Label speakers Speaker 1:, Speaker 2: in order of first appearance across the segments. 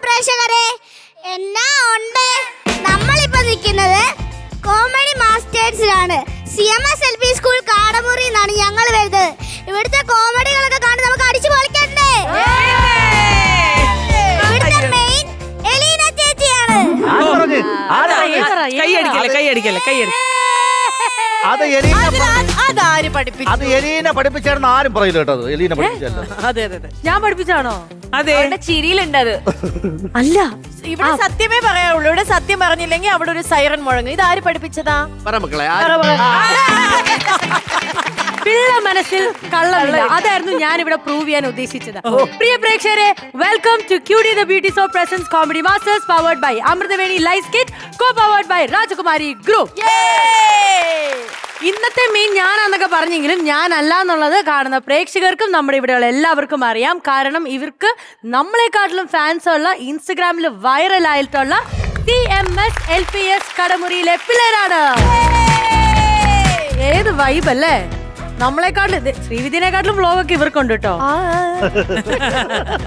Speaker 1: പ്രേക്ഷകരെ, എന്നാ ഉണ്ട്? നമ്മളിപ്പോ നിൽക്കുന്നത് കോമഡി മാസ്റ്റേഴ്സിലാണ്. CMSLP സ്കൂൾ കാടമുറി എന്നാണ് ഞങ്ങൾ വരുന്നത്. ഇവിടുത്തെ കോമഡികളൊക്കെ കണ്ട് നമുക്ക് അടിച്ചു പൊളിക്കണ്ടേ? ഇവിടുത്തെ മെയിൻ എലീന ചേച്ചിയാണ്.
Speaker 2: അത് എലീന പഠിപ്പിച്ചാണെന്ന് ആരും പറയില്ല കേട്ടോ. എലീന പഠിപ്പിച്ചല്ലോ.
Speaker 3: അതെ ഞാൻ പഠിപ്പിച്ചാണോ? അതെ, ചിരിയിലുണ്ട് അത്. അല്ല, ഇവിടെ സത്യമേ പറയാവുള്ളൂ. ഇവിടെ സത്യം പറഞ്ഞില്ലെങ്കിൽ അവിടെ ഒരു സൈറൻ മുഴങ്ങും. ഇത് ആര് പഠിപ്പിച്ചതാ? പിള്ള മനസ്സിൽ കള്ളമില്ല. അതായിരുന്നു ഞാൻ ഇവിടെ പ്രൂവ് ചെയ്യാൻ ഉദ്ദേശിച്ചത്. പ്രിയ പ്രേക്ഷകരെ, welcome to cutie the beauty show presents comedy masters, powered by Amruthaveni life kit, co powered by Rajakumari group. ഇന്നത്തെ മീൻ ഞാനാന്നൊക്കെ പറഞ്ഞെങ്കിലും ഞാനല്ല എന്നുള്ളത് കാണുന്ന പ്രേക്ഷകർക്കും നമ്മുടെ ഇവിടെയുള്ള എല്ലാവർക്കും അറിയാം. കാരണം ഇവർക്ക് നമ്മളെക്കാട്ടിലും ഫാൻസ് ഉള്ള, ഇൻസ്റ്റഗ്രാമിൽ വൈറൽ ആയിട്ടുള്ള CMSLPS കടമുറിയിലെ പിള്ളേരാണ്. ഏത് വൈബ് അല്ലേ? നമ്മളെക്കാട്ടിലും ശ്രീവിദ്യനെക്കാട്ടിലും വ്ളോഗൊക്കെ ഇവർക്കുണ്ട് കേട്ടോ.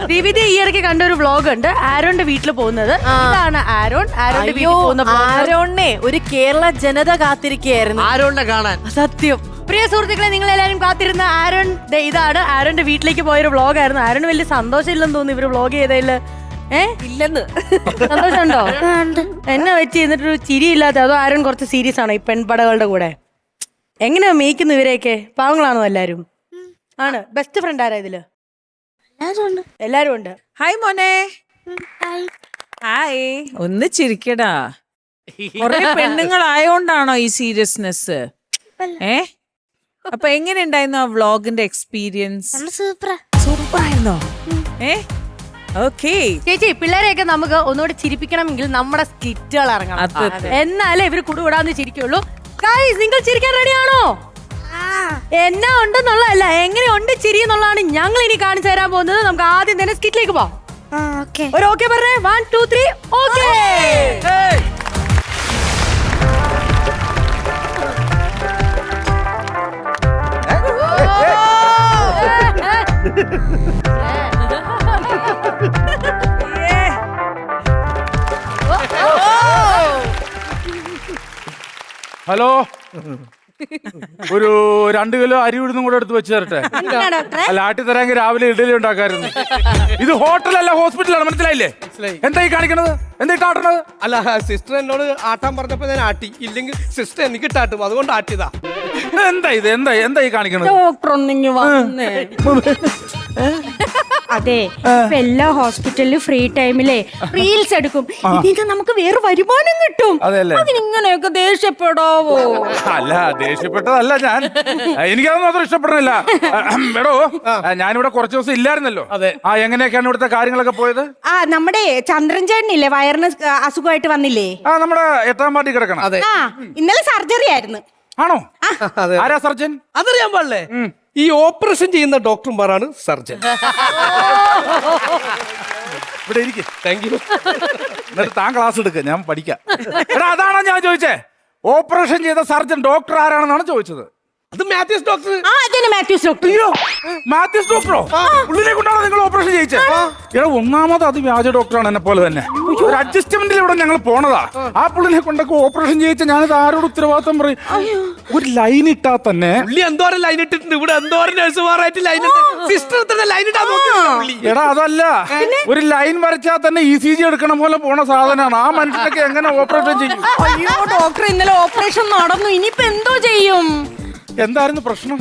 Speaker 3: ശ്രീവിദ്യ ഈ ഇടയ്ക്ക് കണ്ട ഒരു വ്ളോഗ് ഉണ്ട്, ആരോന്റെ വീട്ടിൽ പോകുന്നത്. ഇതാണ് ആരോന്റെ വീട്ടിൽ പോകുന്ന. ആരോണിനെ ഒരു കേരള ജനത കാത്തിരിക്കുകയായിരുന്നു ആരോണിനെ കാണാൻ. സത്യം. പ്രിയ സുഹൃത്തുക്കളെ, നിങ്ങൾ എല്ലാവരും കാത്തിരുന്ന ആരോൺ ഇതാണ്. ആരോന്റെ വീട്ടിലേക്ക് പോയൊരു വ്ളോഗായിരുന്നു. ആരോന് വലിയ സന്തോഷം ഇല്ലെന്ന് തോന്നുന്നു ഇവര് വ്ളോഗ് ചെയ്തതില്. ഇല്ലെന്ന് സന്തോഷമുണ്ടോ? എന്നെ വെച്ച് എന്നിട്ടൊരു ചിരി ഇല്ലാത്ത. അതോ ആരോൺ കുറച്ച് സീരിയസ് ആണോ ഈ പെൺപടകളുടെ കൂടെ? എങ്ങനെയാ മേയ്ക്കുന്നു ഇവരെയൊക്കെ? പാവങ്ങളാണോ എല്ലാരും? ആണ്. ബെസ്റ്റ് ഫ്രണ്ട് ആരാ ഇതില്? എല്ലാരും ഉണ്ട്.
Speaker 4: ഹായ് മോനെ. ഹായ്. ഒന്ന് ചിരിക്കടാ. കുറെ പെണ്ണുങ്ങളായോണ്ടാണോ ഈ സീരിയസ്നെസ്? അപ്പൊ എങ്ങനെ ഉണ്ടായിരുന്നു ആ വ്ളോഗിന്റെ എക്സ്പീരിയൻസ്? സൂപ്പറായിരുന്നോ? ഓക്കേ
Speaker 3: ചേച്ചി, പിള്ളേരെയൊക്കെ നമുക്ക് ഒന്നുകൂടെ ചിരിപ്പിക്കണമെങ്കിൽ നമ്മുടെ സ്കിറ്റുകൾ ഇറങ്ങണം. എന്നാലേ ഇവര് കൂടുകൂടാന്ന് ചിരിക്കുള്ളൂ. നിങ്ങൾ ചിരിക്കാൻ റെഡിയാണോ? എന്നാ ഉണ്ടെന്നുള്ളതല്ല, എങ്ങനെയുണ്ട് ചിരി എന്നുള്ളതാണ് ഞങ്ങൾ ഇനി കാണിച്ചു തരാൻ പോകുന്നത്. നമുക്ക് ആദ്യം തന്നെ സ്കിറ്റിലേക്ക് പോവാം. ഒരു ഓക്കെ പറഞ്ഞേ. 1 2 3 ഓക്കെ.
Speaker 5: ഹലോ, ഒരു 2 കിലോ അരി ഉഴുന്നും കൂടെ എടുത്ത് വെച്ച് തരട്ടെ. അല്ല, ആട്ടി തരാമെങ്കിൽ രാവിലെ ഇഡലി ഉണ്ടാക്കായിരുന്നു. ഇത് ഹോട്ടലല്ല, ഹോസ്പിറ്റലാണ്. മനസ്സിലായില്ലേ? എന്തായി കാണിക്കണത്? എന്തായി ആട്ടണത്?
Speaker 6: അല്ല, സിസ്റ്റർ എന്നോട് ആട്ടാൻ പറഞ്ഞപ്പോ ഞാൻ ആട്ടി. ഇല്ലെങ്കിൽ സിസ്റ്റർ എനിക്ക് ഇട്ടാട്ടും, അതുകൊണ്ട് ആട്ടിയതാ.
Speaker 5: എന്താ ഇത്? എന്തായി കാണിക്കണത്?
Speaker 7: അതെ, എല്ലാ ഹോസ്പിറ്റലിലും ഫ്രീ ടൈമിലെ റീൽസ് എടുക്കും. ഇതിന് നമുക്ക് വേറെ വരുമാനം കിട്ടും. അതിനിങ്ങനെയൊക്കെ ദേഷ്യപ്പെടാവോ?
Speaker 5: അല്ല, ദേഷ്യപ്പെട്ടതല്ല ഞാൻ. എനിക്കതൊന്നും അത്ര ഇഷ്ടപ്പെടുന്നില്ല. എടോ, ഞാനിവിടെ കുറച്ച് ദിവസം ഇല്ലായിരുന്നല്ലോ.
Speaker 6: അതെ.
Speaker 5: എങ്ങനെയൊക്കെയാണ് ഇവിടുത്തെ കാര്യങ്ങളൊക്കെ പോയത്?
Speaker 7: നമ്മുടെ ചന്ദ്രൻ ചേട്ടനില്ലേ, വയറിന് അസുഖമായിട്ട് വന്നില്ലേ?
Speaker 5: നമ്മുടെ 8ാം വാർഡിൽ കിടക്കണം.
Speaker 7: ഇന്നലെ സർജറി ആയിരുന്നു.
Speaker 5: ആണോ? ആരാ സർജൻ?
Speaker 6: അതറിയാൻ പാടില്ലേ? ഈ ഓപ്പറേഷൻ ചെയ്യുന്ന ഡോക്ടർമാരാണ് സർജൻ.
Speaker 5: ഇവിടെ ഇരിക്കും.
Speaker 6: Thank you.
Speaker 5: എന്നിട്ട് താൻ ക്ലാസ് എടുക്ക, ഞാൻ പഠിക്കാം. എടാ, അതാണോ ഞാൻ ചോദിച്ചേ? ഓപ്പറേഷൻ ചെയ്ത സർജൻ ഡോക്ടർ ആരാണെന്നാണ് ചോദിച്ചത്.
Speaker 6: അത് മാത്യൂസ് ഡോക്ടർ.
Speaker 7: മാത്യൂസ് ഡോക്ടർ.
Speaker 5: അയ്യോ, മാത്യൂസ് ഡോക്ടറോ? പുള്ളിനെ കൊണ്ടാണോ നിങ്ങൾ ഓപ്പറേഷൻ ചെയ്യിച്ചേ? എടാ, ഒന്നാമത് അത് വ്യാജ ഡോക്ടറാണ്, എന്നെ പോലെ തന്നെ. ഒരു അഡ്ജസ്റ്റ്മെന്റിൽ ഇവിടെ ഞങ്ങൾ പോണതാ. ആ പുള്ളിനെ കൊണ്ടൊക്കെ ഓപ്പറേഷൻ ചെയ്യിച്ച ഞാനിത് ആരോട് ഉത്തരവാദിത്തം പറയും? ഒരു ലൈൻ ഇട്ടാ തന്നെ.
Speaker 6: പുള്ളി എന്തോരം ലൈൻ ഇട്ടിട്ടുണ്ട്. ഇവിടെ എന്തോരം നഴ്സുമാരായിട്ട് ലൈൻ ഇട്ട് സിസ്റ്റർ തന്നെ ലൈൻ ഇട്ടാ നോക്കി.
Speaker 5: എടാ, അതല്ല, ഒരു ലൈൻ വരച്ചാൽ തന്നെ ECG എടുക്കണ പോലെ പോണ സാധനമാണ്. ആ മനുഷ്യനൊക്കെ എങ്ങനെ ഓപ്പറേഷൻ ചെയ്യും?
Speaker 7: അയ്യോ, ഡോക്ടർ ഇന്നലെ ഓപ്പറേഷൻ നടന്നു. ഇനിയിപ്പോ എന്തോ ചെയ്യും?
Speaker 5: എന്തായിരുന്നു പ്രശ്നം?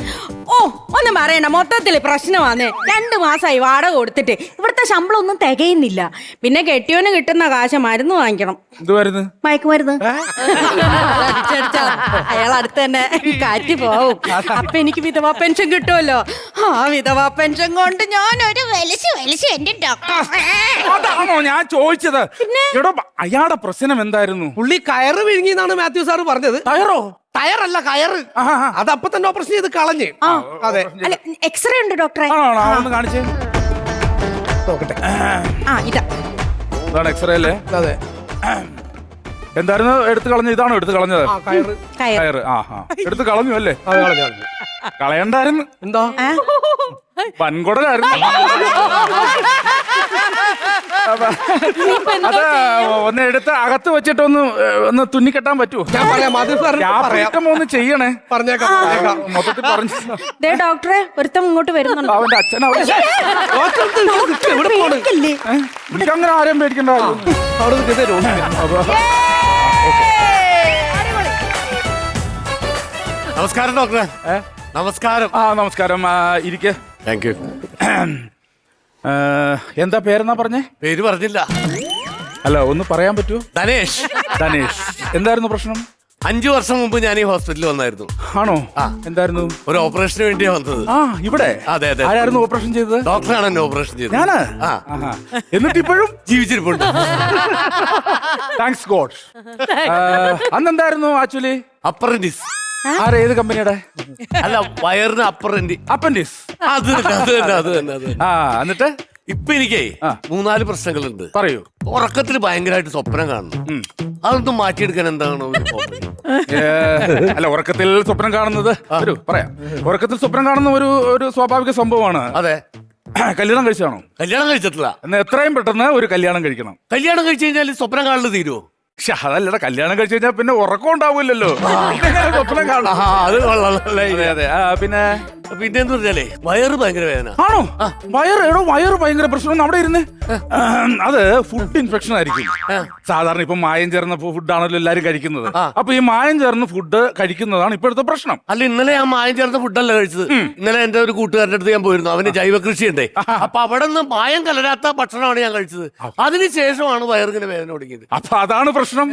Speaker 7: ഒന്നും പറയണ്ട, മൊത്തത്തില് പ്രശ്നമാണ്. 2 മാസമായി വാടക കൊടുത്തിട്ട് ഇവിടുത്തെ ശമ്പളം ഒന്നും തികയുന്നില്ല. പിന്നെ കെട്ടിയോന് കിട്ടുന്ന കാശ് മരുന്ന് വാങ്ങിക്കണം.
Speaker 5: എന്തുവായിരുന്നു?
Speaker 7: മയക്കുമരുന്ന്. അയാൾ അടുത്ത് തന്നെ കാറ്റ് പോവും. അപ്പൊ എനിക്ക് വിധവാ പെൻഷൻ കിട്ടുമല്ലോ. ആ വിധവാ പെൻഷൻ കൊണ്ട് ഞാനൊരു വലിച്ചു എന്റെ
Speaker 5: അതാണോ ഞാൻ ചോദിച്ചത്? എടോ, അയാളുടെ പ്രശ്നം എന്തായിരുന്നു?
Speaker 6: പുള്ളി കയറ് വിഴുങ്ങിന്നാണ് മാത്യു സാറ് പറഞ്ഞത്.
Speaker 5: ടയറോ?
Speaker 6: ടയറല്ല, കയറ്. അത് അപ്പൊ തന്നെ ഓപ്പറേഷൻ ചെയ്ത് കളഞ്ഞ്. അതെ.
Speaker 7: എക്സ്റേ ഉണ്ട് ഡോക്ടറെ.
Speaker 5: ഒന്ന് കാണിച്ചേ. ഇതാണ് എക്സ്റേ അല്ലേ?
Speaker 6: അതെ.
Speaker 5: എന്തായിരുന്നു എടുത്തു കളഞ്ഞത്? ഇതാണോ എടുത്തു കളഞ്ഞത്?
Speaker 6: കയറ്.
Speaker 5: എടുത്തു കളഞ്ഞു അല്ലേ? കളയണ്ടായിരുന്നു.
Speaker 6: എന്താ?
Speaker 5: വൻകുടലായിരുന്നു. അത് ഒന്ന് എടുത്ത് അകത്ത് വെച്ചിട്ട് ഒന്ന് തുന്നിക്കെട്ടാൻ പറ്റുമോ?
Speaker 6: ഞാൻ പറയാം, മാധവ് സാറിന് പറയാം.
Speaker 5: ഒന്ന് ചെയ്യണേ.
Speaker 6: പറഞ്ഞേക്കാം.
Speaker 5: മൊത്തത്തിൽ പറഞ്ഞു.
Speaker 7: ദേ ഡോക്ടറെ ഒരുത്തം ഇങ്ങോട്ട് വരുന്നുണ്ട്.
Speaker 5: അവന്റെ അച്ഛൻ അവിടെ
Speaker 6: എവിടെ പോണ്?
Speaker 5: എനിക്കങ്ങനെ ആരെയും പേടിക്കേണ്ട കാര്യമൊന്നും.
Speaker 6: അവിടെ നിൽക്കുന്ന രോഗി. നമസ്കാരം ഡോക്ടറെ. നമസ്കാരം.
Speaker 5: നമസ്കാരം. ഇരിക്കെ.
Speaker 6: Thank you.
Speaker 5: എന്താ പേരെന്നാ പറഞ്ഞേ?
Speaker 6: പേര് പറഞ്ഞില്ല.
Speaker 5: അല്ല, ഒന്ന് പറയാൻ പറ്റുമോ?
Speaker 6: ധനേഷ്.
Speaker 5: ധനേഷ്. എന്തായിരുന്നു പ്രശ്നം?
Speaker 6: 5 വർഷം മുമ്പ് ഞാൻ ഈ ഹോസ്പിറ്റലിൽ വന്നായിരുന്നു.
Speaker 5: ആണോ? എന്തായിരുന്നു?
Speaker 6: ഒരു ഓപ്പറേഷന് വേണ്ടിയാ വന്നത്.
Speaker 5: ഇവിടെ?
Speaker 6: അതെ അതെ.
Speaker 5: ആരായിരുന്നു ഓപ്പറേഷൻ ചെയ്തത്?
Speaker 6: ഡോക്ടറാണ് എന്നെ ഓപ്പറേഷൻ ചെയ്തത്.
Speaker 5: ഞാന്? എന്നിട്ട് ഇപ്പോഴും
Speaker 6: ജീവിച്ചിരിപ്പുണ്ട്.
Speaker 5: Thanks God. അന്നെന്തായിരുന്നു ആക്ച്വലി?
Speaker 6: അപ്പറന്റിസ്.
Speaker 5: ഏത് കമ്പനിയുടെ?
Speaker 6: അല്ല, വയറിന് അപ്പറന്റ്.
Speaker 5: അപ്പൻഡിസ്.
Speaker 6: അത് തന്നെ.
Speaker 5: എന്നിട്ട്
Speaker 6: ഇപ്പൊ എനിക്കേ 3-4 പ്രശ്നങ്ങളുണ്ട്.
Speaker 5: പറയൂ.
Speaker 6: ഉറക്കത്തിൽ ഭയങ്കരമായിട്ട് സ്വപ്നം കാണുന്നു. അതൊന്നും മാറ്റിയെടുക്കാൻ എന്താണ് ഒരു ഉപായം?
Speaker 5: അല്ല, ഉറക്കത്തിൽ സ്വപ്നം കാണുന്നത് പറയാം. ഉറക്കത്തിൽ സ്വപ്നം കാണുന്ന ഒരു സ്വാഭാവിക സംഭവമാണ്.
Speaker 6: അതെ.
Speaker 5: കല്യാണം കഴിച്ചാണോ?
Speaker 6: കല്യാണം കഴിച്ചിട്ടില്ല.
Speaker 5: എന്നാ എത്രയും പെട്ടെന്ന് ഒരു കല്യാണം കഴിക്കണം.
Speaker 6: കല്യാണം കഴിച്ചു കഴിഞ്ഞാൽ സ്വപ്നം കാണല് തീരുവോ?
Speaker 5: പക്ഷെ അതല്ലടാ, കല്യാണം കഴിച്ചു കഴിഞ്ഞാൽ പിന്നെ ഉറക്കം ഉണ്ടാവില്ലല്ലോ. സ്വപ്നം കാണണം.
Speaker 6: അത് കൊള്ളാം.
Speaker 5: അതെ. പിന്നെ
Speaker 6: എന്ന് പറഞ്ഞാലേ വയറ് ഭയങ്കര വേദന.
Speaker 5: ആണോ? വയറ് ഭയങ്കര പ്രശ്നം. അവിടെ ഇരുന്ന് അത് ഫുഡ് ഇൻഫെക്ഷൻ ആയിരിക്കും. സാധാരണ ഇപ്പൊ മായം ചേർന്ന ഫുഡാണല്ലോ എല്ലാരും കഴിക്കുന്നത്. അപ്പൊ ഈ മായം ചേർന്ന ഫുഡ് കഴിക്കുന്നതാണ് ഇപ്പോഴത്തെ പ്രശ്നം.
Speaker 6: അല്ല, ഇന്നലെ ഞാൻ മായം ചേർന്ന ഫുഡല്ല കഴിച്ചത്. ഇന്നലെ എന്റെ ഒരു കൂട്ടുകാരന്റെ അടുത്ത് ഞാൻ പോയിരുന്നു. അവന് ജൈവ കൃഷി ഉണ്ടേ. അപ്പൊ അവിടെ നിന്ന് മായം കലരാത്ത ഭക്ഷണമാണ് ഞാൻ കഴിച്ചത്. അതിനുശേഷമാണ് വയറിങ്ങനെ വേദന തുടങ്ങിയത്.
Speaker 5: അപ്പൊ അതാണ് പ്രശ്നം.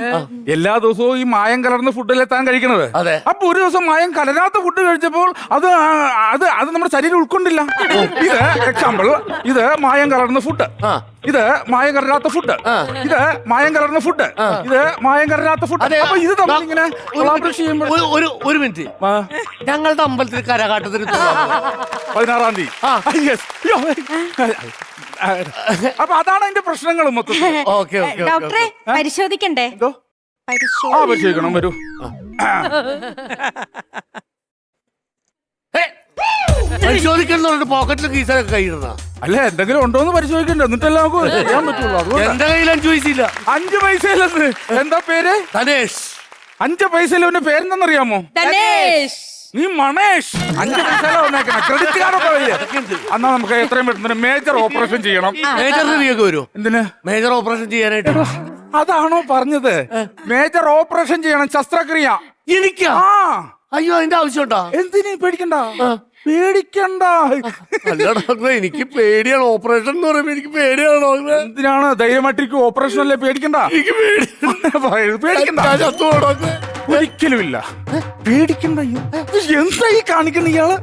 Speaker 5: എല്ലാ ദിവസവും ഈ മായം കലർന്ന ഫുഡല്ലേ താൻ കഴിക്കുന്നത്.
Speaker 6: അതെ.
Speaker 5: അപ്പൊ ഒരു ദിവസം മായം കലരാത്ത ഫുഡ് കഴിച്ചപ്പോൾ അത് നമ്മുടെ ശരീരം ഉൾക്കൊണ്ടില്ല. ഇത് എക്സാമ്പിൾ, ഇത് മായം കലർന്ന ഫുഡ്, ഇത് മായം കലരാത്ത ഫുഡ്, ഇത് മായം കലർന്ന ഫുഡ്, ഇത് മായം കലരാത്ത ഫുഡ്. അപ്പൊ ഇത് തമ്മിലിങ്ങനെ
Speaker 6: ഒരു മിനിറ്റ്. ഞങ്ങളുടെ അമ്പലത്തിൽ കരകാട്ടത്തിന്
Speaker 5: 16-ാം തീയതി. അപ്പൊ അതാണ് അതിന്റെ പ്രശ്നങ്ങൾ മൊത്തം.
Speaker 7: ഡോക്ടറെ പരിശോധിക്കണ്ടേ?
Speaker 5: എന്തോ? പരിശോധിക്കണം. വരൂ.
Speaker 6: പരിശോധിക്കണം. പോക്കറ്റിൽ കീസൊക്കെ കൈയിടുന്ന
Speaker 5: അല്ല, എന്തെങ്കിലും ഉണ്ടോന്ന് പരിശോധിക്കണ്ടേ? എന്നിട്ടല്ലേ നമുക്ക് ചെയ്യാൻ പറ്റുള്ളൂ.
Speaker 6: എന്റെ കയ്യിൽ 5 പൈസയില്ല.
Speaker 5: 5 പൈസയിലെന്ന്? എന്താ പേര്?
Speaker 6: ധനേഷ്.
Speaker 5: 5 പൈസയിൽ അവന്റെ പേരെന്താണെന്നറിയാമോ?
Speaker 7: ധനേഷ്.
Speaker 5: നീ മണേഷ്. 5 പൈസയില വന്നേക്കണ. ക്രെഡിറ്റ് കാർഡൊക്കെ വയ്യ. എന്നാ നമുക്ക് എത്രയും പെട്ടെന്ന് മേജർ ഓപ്പറേഷൻ ചെയ്യണം.
Speaker 6: മേജർ റിവ്യൂക്കെ വരുമോ?
Speaker 5: എന്തിന്
Speaker 6: മേജർ ഓപ്പറേഷൻ ചെയ്യാനായിട്ട്?
Speaker 5: അതാണോ പറഞ്ഞത്? മേജർ ഓപ്പറേഷൻ ചെയ്യണം, ശസ്ത്രക്രിയ.
Speaker 6: എനിക്കാ? അയ്യോ, അതിന്റെ ആവശ്യമുണ്ടോ?
Speaker 5: എന്തിനു പേടിക്കണ്ട? പേടിക്കണ്ട.
Speaker 6: അല്ല ഡോക്ടറെ, എനിക്ക് പേടിയാണ്. ഓപ്പറേഷൻ എന്ന് പറയുമ്പോ എനിക്ക് പേടിയാണ് ഡോക്ടറെ.
Speaker 5: എന്തിനാണ്? ധൈര്യമായിട്ടിരിക്കും. ഓപ്പറേഷൻ അല്ലേ, പേടിക്കണ്ട.
Speaker 6: എനിക്ക്
Speaker 5: പേടിക്കണ്ട. ഒരിക്കലുമില്ല. പേടിക്കണ്ട. എന്താ ഈ കാണിക്കുന്ന ഇയാള്?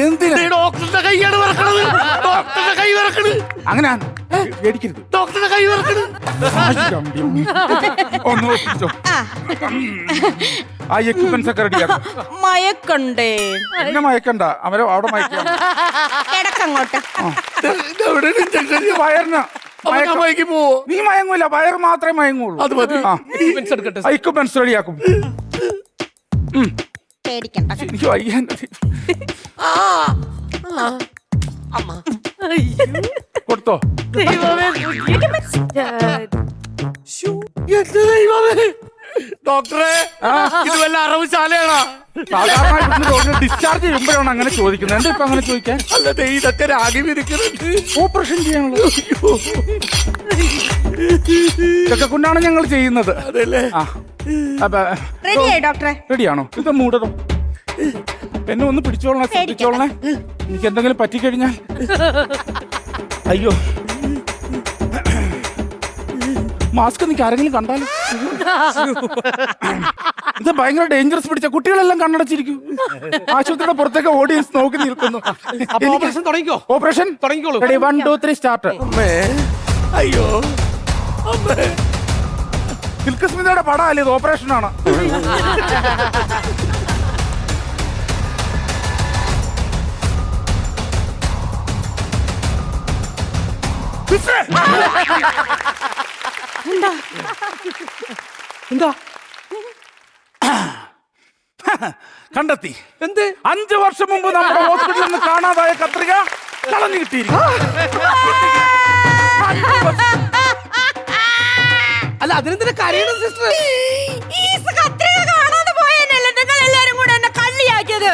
Speaker 5: എന്തിനാ?
Speaker 6: ഡോക്ടറുടെ കൈയാണ് വിറക്കണത്. ഡോക്ടറുടെ കൈ വിറക്കണ്.
Speaker 5: അങ്ങനെ പേടിക്കരുത്.
Speaker 6: ഡോക്ടറുടെ കൈ വിറക്കണ്.
Speaker 5: ഒന്ന് ഒപ്പിച്ചോ. ആ എക്യുപ്മെന്റ്സ് ഒക്കെ റെഡിയാക്കും.
Speaker 7: മയക്കണ്ടേ?
Speaker 5: എന്നെ മയക്കണ്ട. അവരെ അവിടെ മയക്കാം.
Speaker 7: കിടക്കങ്ങോട്ട്.
Speaker 5: വയറിന്
Speaker 6: പോവോ?
Speaker 5: നീ മയങ്ങൂല. വയറ് മാത്രമേ മയങ്ങുള്ളൂ.
Speaker 6: അത് മതി.
Speaker 5: എക്യുപ്മെന്റ്സ് റെഡിയാക്കും.
Speaker 7: പേടിക്കണ്ട.
Speaker 5: എനിക്ക് വയ്യ. കൊടുത്തോ?
Speaker 6: ഡോക്ടറെ, ഇത് വല്ല അറവുശാലയാണോ?
Speaker 5: സാധാരണ ഡിസ്ചാർജ് ചെയ്യുമ്പോഴാണ് അങ്ങനെ ചോദിക്കുന്നത്. എന്താ ഇപ്പൊ അങ്ങനെ ചോദിക്കാൻ?
Speaker 6: അല്ല, ഇതൊക്കെ രാഗി വിരിക്കുന്നുണ്ട്.
Speaker 5: ഓപ്പറേഷൻ ചെയ്യാനുള്ളത് ഇതൊക്കെ കൊണ്ടാണ് ഞങ്ങൾ ചെയ്യുന്നത്.
Speaker 6: അതല്ലേ?
Speaker 7: റെഡിയായി ഡോക്ടറെ?
Speaker 5: റെഡിയാണോ? ഇത് മൂടണം. എന്നെ ഒന്ന് പിടിച്ചോളണേ, ശ്രദ്ധിച്ചോളണേ. എനിക്ക് എന്തെങ്കിലും പറ്റിക്കഴിഞ്ഞാൽ അയ്യോ. മാസ്ക് എനിക്ക് ആരെങ്കിലും കണ്ടാലും. ഇത് ഭയങ്കര ഡേഞ്ചറസ് പിടിച്ച കുട്ടികളെല്ലാം കണ്ണടച്ചിരിക്കും. ആശുപത്രിയുടെ പുറത്തേക്ക് ഓഡിയൻസ് നോക്കി നിൽക്കുന്നു.
Speaker 6: ഓപ്പറേഷൻ തുടങ്ങിക്കോ.
Speaker 5: ഓപ്പറേഷൻ
Speaker 6: തുടങ്ങിക്കോളൂ.
Speaker 5: 1 2 3 സ്റ്റാർട്ട്.
Speaker 6: അയ്യോ,
Speaker 5: സിൽക്ക് സ്മിതയുടെ പടമല്ലേ ഇത്? ഓപ്പറേഷനാണ്.
Speaker 6: എന്താ?
Speaker 5: കണ്ടെത്തി.
Speaker 6: എന്ത്?
Speaker 5: 5 വർഷം മുമ്പ് നമ്മുടെ ഹോസ്പിറ്റലിൽ നിന്ന് കാണാതായ കത്രിക കളഞ്ഞു കിട്ടിയിരിക്കും.
Speaker 8: അല്ല അതിനെന്തിനാ കരയണം സിസ്റ്റർ?
Speaker 7: ഈ കത്രിക കാണാതെ പോയതല്ലേ നിങ്ങൾ എല്ലാരും കൂടെ എന്നെ കള്ളിയാക്കിയത്.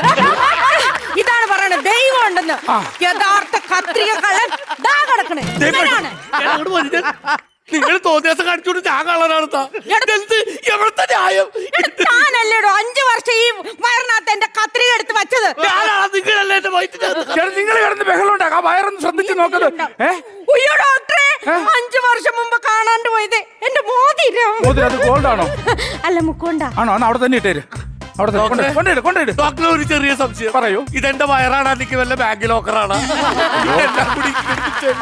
Speaker 7: ഇതാണ് പറയണത് ദൈവം ഉണ്ടെന്ന്. യഥാർത്ഥ കത്രിക കള്ളൻ ദാ കിടക്കണേ. ഇവനാണ്.
Speaker 6: നിങ്ങൾ തോന്നിയാസം കാണിച്ചോണ്ട് ഞാൻ കളറാണ് എവിടത്തെ ന്യായം?
Speaker 7: ഞാനല്ലേടോ 5 വർഷം ഈ വയറിനകത്ത് എന്റെ കത്രിക എടുത്ത് വെച്ചത്.
Speaker 6: നിങ്ങളല്ലേ എന്റെ വയറ്റിനകത്ത്?
Speaker 5: നിങ്ങൾ കിടന്ന് ബഹളം ഉണ്ടാക്കാം. ആ വയറൊന്ന് ശ്രദ്ധിച്ച് നോക്കുന്നത്.
Speaker 7: ഉയ്യോ ഡോക്ടറെ, 5 വർഷം മുമ്പ് കാണാണ്ട് പോയത് എന്റെ മോതിരം.
Speaker 5: അത് ഗോൾഡ് ആണോ?
Speaker 7: അല്ല മുക്കോണ്ട.
Speaker 5: ആണോ? എന്നാ അവിടെ തന്നെ ഇട്ടേര്. അവിടെ കൊണ്ടിട്ട്
Speaker 6: ഡോക്ടർ ഒരു ചെറിയ സംശയം.
Speaker 5: പറയൂ.
Speaker 6: ഇതെന്റെ വയറാണ് അല്ലെങ്കിൽ വല്ല ബാങ്ക് ലോക്കറാണ്?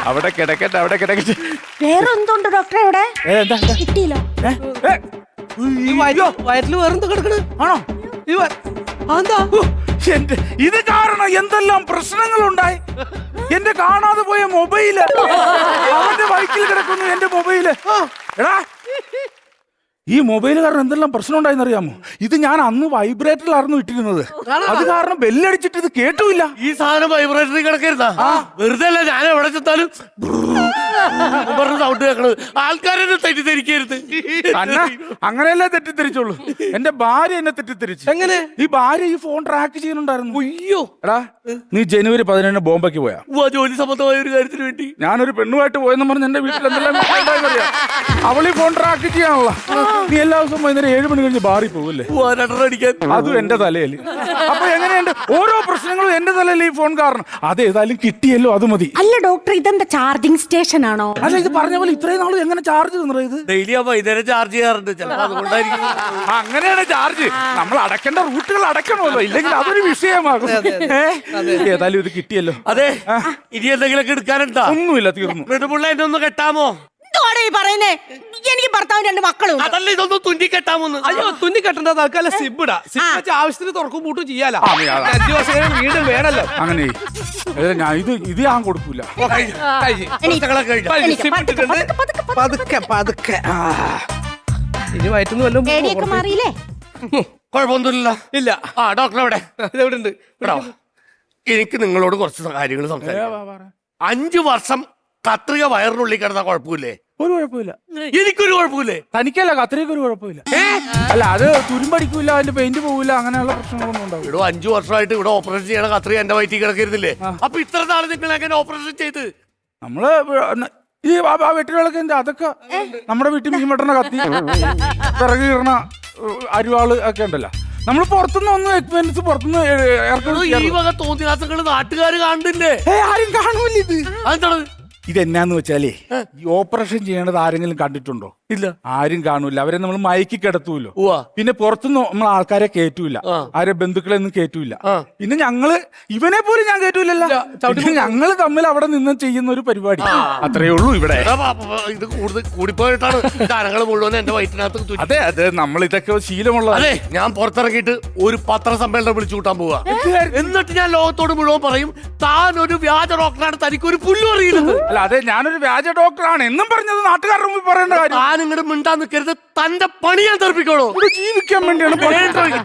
Speaker 5: അവിടെ കിടക്കട്ടെ, അവിടെ കിടക്കട്ടെ.
Speaker 7: വേറെ എന്തുണ്ട് ഡോക്ടറെ ഇവിടെ? കിട്ടിയില്ല.
Speaker 8: ഈ വയറ്റിൽ വേറെന്താ കിടക്കണ്?
Speaker 5: ആണോ?
Speaker 8: അതെന്താ?
Speaker 5: ഇത് കാരണം എന്തെല്ലാം പ്രശ്നങ്ങളുണ്ടായി. എന്റെ കാണാതെ പോയ മൊബൈല് അവന്റെ ബൈക്കിൽ കിടക്കുന്നു. എന്റെ മൊബൈല് എടാ, ഈ മൊബൈൽ കാരണം എന്തെല്ലാം പ്രശ്നം ഉണ്ടായെന്ന് അറിയാമോ? ഇത് ഞാൻ അന്ന് വൈബ്രേറ്ററിലായിരുന്നു ഇട്ടിരുന്നത്. അത് കാരണം ബെല്ലടിച്ചിട്ട് ഇത് കേട്ടുമില്ല.
Speaker 6: ഈ സാധനം വൈബ്രേറ്ററി കിടക്കരുതാ. വെറുതെ അല്ല, ഞാൻ എവിടെ ചെന്നാലും പറഞ്ഞ സൗണ്ട് കേൾക്കണത്. ആൾക്കാരെ തെറ്റിദ്ധരിക്കരുത്.
Speaker 5: അങ്ങനെയല്ലേ തെറ്റിദ്ധരിച്ചുള്ളൂ. എന്റെ ഭാര്യ എന്നെ തെറ്റിദ്ധരിച്ചു.
Speaker 8: എങ്ങനെ?
Speaker 5: ഈ ഭാര്യ ഈ ഫോൺ ട്രാക്ക് ചെയ്യുന്നുണ്ടായിരുന്നു.
Speaker 8: അയ്യോ.
Speaker 5: എടാ, നീ ജനുവരി 17 ബോംബെക്ക് പോയാ?
Speaker 6: ജോലി സംബന്ധമായ ഒരു കാര്യത്തിന് വേണ്ടി
Speaker 5: ഞാനൊരു പെണ്ണുമായിട്ട് പോയെന്ന് പറഞ്ഞ് എന്റെ വീട്ടിൽ എന്തെല്ലാം അറിയാം. അവളീ ഫോൺ ട്രാക്ക് ചെയ്യാനുള്ള. നീ എല്ലാ ദിവസവും വൈകുന്നേരം 7 മണി കഴിഞ്ഞ് ബാറിൽ പോകല്ലേ? അതും എന്റെ തലയിൽ. അപ്പൊ എങ്ങനെയുണ്ട്? ഓരോ പ്രശ്നങ്ങളും എന്റെ തലയിൽ ഈ ഫോൺ കാരണം. അതേതായാലും കിട്ടിയല്ലോ, അത് മതി.
Speaker 7: അല്ല ഡോക്ടർ, ഇതെന്താ ചാർജിങ് സ്റ്റേഷൻ ആണോ?
Speaker 5: അല്ല, ഇത് പറഞ്ഞ പോലെ ഇത്രയും നാളും എങ്ങനെ ചാർജ് തന്നത്? ഇത്
Speaker 6: ഡെയിലി ആ വൈകുന്നേരം ചാർജ് ചെയ്യാറുണ്ട്. ചിലപ്പോ അതുകൊണ്ടായിരിക്കും.
Speaker 5: അങ്ങനെയാണ് ചാർജ്. നമ്മൾ അടക്കേണ്ട റൂട്ടുകൾ അടക്കണമല്ലോ, ഇല്ലെങ്കിൽ അതൊരു വിഷയമാകും. ഏതായാലും ഇത് കിട്ടിയല്ലോ.
Speaker 6: അതെ, ഇനി എന്തെങ്കിലുമൊക്കെ എടുക്കാനുണ്ടോ?
Speaker 5: ഒന്നുമില്ല, തീർന്നു.
Speaker 6: നെടുമുള്ള എന്നെ ഒന്ന് കെട്ടാമോ?
Speaker 7: ഈ പറയുന്നേ എനിക്ക് ഭർത്താവും 2 മക്കളും.
Speaker 6: അതല്ല, ഇതൊന്ന് തുന്നി കെട്ടാമോന്ന്.
Speaker 8: അയ്യോ, തുന്നി കെട്ടണ്ട. തൽക്കാലം സിബിടാ. സിബ് വെച്ച് ആവശ്യത്തിന് തുറക്കും പൂട്ടും ചെയ്യാലോ. 5 വർഷം കഴിഞ്ഞ് വീണ്ടും വേണല്ലോ.
Speaker 5: അങ്ങനെ ഞാൻ ഇത് ഞാൻ കൊടുക്കൂല.
Speaker 8: പതുക്കെ പതുക്കെ. ഇനി വയറ്റുന്ന വല്ലതും
Speaker 7: പേടിയൊക്കെ മാറിയില്ലേ?
Speaker 6: കുഴപ്പമൊന്നുമില്ല.
Speaker 8: ഇല്ല.
Speaker 6: ആ ഡോക്ടർ എവിടെ?
Speaker 8: ഇതെവിടെ ഉണ്ട്?
Speaker 6: എനിക്ക് നിങ്ങളോട് കുറച്ച് കാര്യങ്ങൾ സംസാരിക്കാം. 5 വർഷം കത്രിക വയറിനുള്ളിൽ കിടന്ന കുഴപ്പമില്ലേ?
Speaker 5: ഒരു കുഴപ്പമില്ല.
Speaker 6: എനിക്കൊരു കുഴപ്പമില്ലേ?
Speaker 5: തനിക്കല്ല, കത്രിക്ക് ഒരു കുഴപ്പമില്ല. അല്ല, അത് തുരുമ്പടിക്കൂല, അതിന്റെ പെയിന്റ് പോവില്ല, അങ്ങനെയുള്ള പ്രശ്നങ്ങളൊന്നും ഉണ്ടാവും.
Speaker 6: ഇവിടെ 5 വർഷമായിട്ട് ഇവിടെ ഓപ്പറേഷൻ ചെയ്യണ കത്രിക എന്റെ വയറ്റിൽ കിടക്കരുന്നില്ലേ? അപ്പൊ ഇത്ര നാള് നിങ്ങൾ എങ്ങനെ ഓപ്പറേഷൻ ചെയ്ത്?
Speaker 5: നമ്മള് ഈ വെട്ടികളൊക്കെ അതൊക്കെ നമ്മുടെ വീട്ടിൽ മീൻ വെട്ടണ കത്തി, പിറകു കീറണ അരിവാള് ഒക്കെ ഉണ്ടല്ലോ. നമ്മൾ പുറത്തുനിന്ന് ഒന്നും എക്സ്പെൻസ് പുറത്തുനിന്ന്
Speaker 6: ഈ വക തോന്നിയാസങ്ങള് നാട്ടുകാർ കാണുന്നില്ലേ?
Speaker 5: ആരും കാണൂല. ഇത്
Speaker 6: അതെന്താണ്?
Speaker 5: ഇതെന്നാന്ന് വെച്ചാലേ, ഈ ഓപ്പറേഷൻ ചെയ്യണത് ആരെങ്കിലും കണ്ടിട്ടുണ്ടോ?
Speaker 6: ഇല്ല,
Speaker 5: ആരും കാണൂല. അവരെ നമ്മൾ മയക്കി കിടത്തൂല്ലോ.
Speaker 6: ഉവ്വ.
Speaker 5: പിന്നെ പുറത്തുനിന്ന് നമ്മൾ ആൾക്കാരെ കേറ്റൂല, ആരെ ബന്ധുക്കളെ ഒന്നും കേറ്റൂല. പിന്നെ ഞങ്ങള് ഇവനെ പോലും ഞാൻ കേറ്റൂലല്ലോ. ഞങ്ങള് തമ്മിൽ അവിടെ നിന്ന് ചെയ്യുന്ന ഒരു പരിപാടി, അത്രേ ഉള്ളൂ ഇവിടെ.
Speaker 6: ഇത് കൂടുതൽ കൂടിപ്പോയിട്ടാണ് കാര്യങ്ങൾ മുഴുവൻ എന്റെ വയറ്റിനകത്ത്.
Speaker 5: അതെ അതെ, നമ്മൾ ഇതൊക്കെ ശീലമുള്ള.
Speaker 6: അതെ, ഞാൻ പുറത്തിറങ്ങിയിട്ട് ഒരു പത്രസമ്മേളനം വിളിച്ചു കൂട്ടാൻ പോവാ. എന്നിട്ട് ഞാൻ ലോകത്തോട് മുഴുവൻ പറയും, താൻ ഒരു വ്യാജ ഡോക്ടറാണ്, തനിക്കൊരു പുല്ലും അറിയില്ല.
Speaker 5: അല്ല, അതെ, ഞാനൊരു വ്യാജ ഡോക്ടറാണ് എന്നും പറഞ്ഞത് നാട്ടുകാരുടെ മുമ്പിൽ പറയേണ്ട കാര്യം.
Speaker 6: താൻ ഇങ്ങോട്ട് മിണ്ടാൻ നിൽക്കരുത്. തന്റെ പണി ഞാൻ തെറിപ്പിക്കണോ?
Speaker 5: ജീവിക്കാൻ വേണ്ടിയാണ്.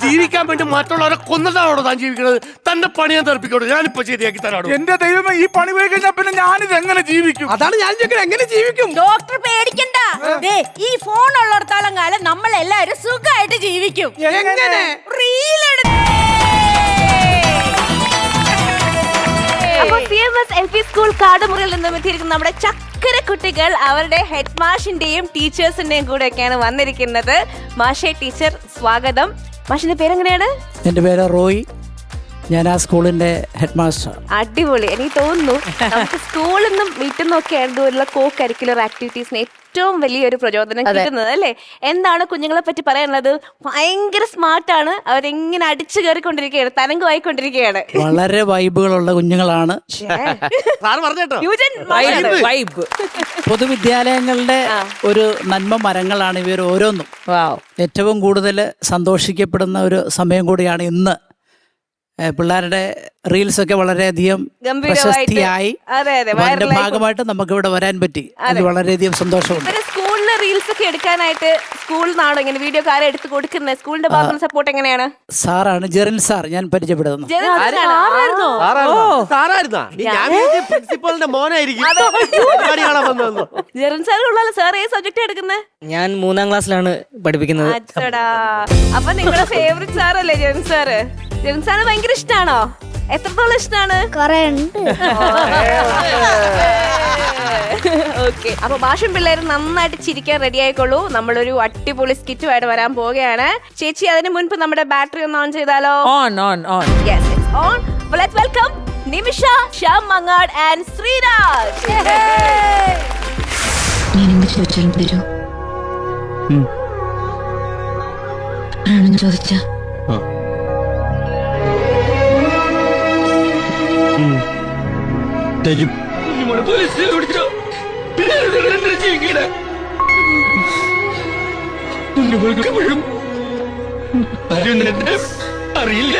Speaker 6: ജീവിക്കാൻ വേണ്ടി മറ്റുള്ളവരെ കൊന്നിട്ടാണോ താൻ ജീവിക്കുന്നത്? തന്റെ പണി ഞാൻ തെറിപ്പിക്കണോ? ഞാനിപ്പോ ശരിയാക്കി തരാണോ?
Speaker 5: എന്റെ ദൈവമേ, ഈ പണി പോയി കഴിഞ്ഞാൽ പിന്നെ ഞാനിത് എങ്ങനെ ജീവിക്കും?
Speaker 8: അതാണ് ഞാൻ ചോദിക്കുന്നത്, എങ്ങനെ ജീവിക്കും?
Speaker 7: ഡോക്ടർ പേടിക്കണ്ട. ഈ ഫോൺ ഉള്ളിടത്തോളം കാലം നമ്മൾ എല്ലാവരും സുഖമായിട്ട് ജീവിക്കും.
Speaker 8: എങ്ങനെ?
Speaker 7: റീൽ
Speaker 9: അപ്പോൾ CMS LP സ്കൂൾ കാടമുറിയിൽ നിന്നും എത്തിയിരിക്കുന്ന നമ്മുടെ ചക്കര കുട്ടികൾ അവരുടെ ഹെഡ് മാഷിന്റെയും ടീച്ചേഴ്സിന്റെയും കൂടെ ഒക്കെയാണ് വന്നിരിക്കുന്നത്. മാഷെ ടീച്ചർ, സ്വാഗതം. മാഷിന്റെ പേരെങ്ങനെയാണ്?
Speaker 10: എൻ്റെ പേര് റോയ്. ഞാൻ ആ സ്കൂളിന്റെ ഹെഡ് മാസ്റ്റർ.
Speaker 9: അടിപൊളി. എനിക്ക് തോന്നുന്നു നമുക്ക് സ്കൂളിൽ നിന്നും വീട്ടിൽ നിന്നൊക്കെ ആയതുപോലുള്ള കോ കരിക്കുലർ ആക്ടിവിറ്റീസിന് ഏറ്റവും വലിയൊരു പ്രചോദനം കിട്ടുന്നത് അല്ലേ? എന്താണ് കുഞ്ഞുങ്ങളെ പറ്റി പറയാനുള്ളത്? ഭയങ്കര സ്മാർട്ടാണ്, അവരെങ്ങനെ അടിച്ചു കയറിക്കൊണ്ടിരിക്കുകയാണ്, തരംഗമായിക്കൊണ്ടിരിക്കുകയാണ്.
Speaker 10: വളരെ വൈബുകളുള്ള കുഞ്ഞുങ്ങളാണ്. പൊതുവിദ്യാലയങ്ങളുടെ ഒരു നന്മ മരങ്ങളാണ് ഇവർ ഓരോന്നും. ഏറ്റവും കൂടുതൽ സന്തോഷിക്കപ്പെടുന്ന ഒരു സമയം കൂടിയാണ് ഇന്ന്. പിള്ളേരുടെ റീൽസ് ഒക്കെ വളരെയധികം പ്രശസ്തിയായി, അതിന്റെ ഭാഗമായിട്ട് നമുക്ക് ഇവിടെ വരാൻ പറ്റി. അത് വളരെയധികം സന്തോഷമുണ്ട്.
Speaker 9: സ്കൂളിലെ റീൽസ് വീഡിയോസ് ഒക്കെ എടുക്കാനായിട്ട് സ്കൂളിൽ നിന്നാണോ ഇങ്ങനെ വീഡിയോ ഒക്കെ ആരാ എടുത്ത് കൊടുക്കുന്നത്? സ്കൂളിന്റെ ഭാഗത്തുള്ള സപ്പോർട്ട് എങ്ങനെയാണ്?
Speaker 10: സാറാണ് ജെറിൻ സാർ ഞാൻ പരിചയപ്പെടുത്തുന്നത്.
Speaker 9: ജെറിൻ സാറാണോ?
Speaker 6: സാറായിരുന്നാ ഞാൻ പ്രിൻസിപ്പലിന്റെ മോനായിരിക്കും. പരിപാടി കാണാൻ വന്നതെന്ന്.
Speaker 9: ജെറിൻ സാർ ഉള്ളല്ലോ. സാർ ഏത് സബ്ജക്ട് എടുക്കുന്നത്?
Speaker 11: ഞാൻ 3ാം ക്ലാസ്സിലാണ് പഠിപ്പിക്കുന്നത്.
Speaker 9: അച്ചടാ, അപ്പൊ നിങ്ങളുടെ ഫേവറേറ്റ് സാറല്ലേ ജെറിൻ സാറ്? ജെറിൻ സാറിന് ഭയങ്കര ഇഷ്ടാണോ? എത്രത്തോളം ഇഷ്ടാണ്?
Speaker 1: കൊറേ ഉണ്ട്.
Speaker 9: ഓക്കെ, അപ്പൊ ഭാഷം പിള്ളേർ നന്നായിട്ട് ചിരിക്കാൻ റെഡി ആയിക്കോളൂ. നമ്മളൊരു അടിപൊളി സ്കിറ്റുമായിട്ട് വരാൻ പോവുകയാണ്. ചേച്ചി, അതിന് മുൻപ് നമ്മുടെ ബാറ്ററി ഒന്ന് ഓൺ ചെയ്താലോ?
Speaker 4: On on on.
Speaker 9: Yes, it's on. Let's welcome Nimisha, Shyam Mangad and Sreeraj.
Speaker 11: ഞാൻ എന്ത് ചോദിച്ചാലും തരൂ? ആണെന്ന് ചോദിച്ച
Speaker 6: അറിയില്ല.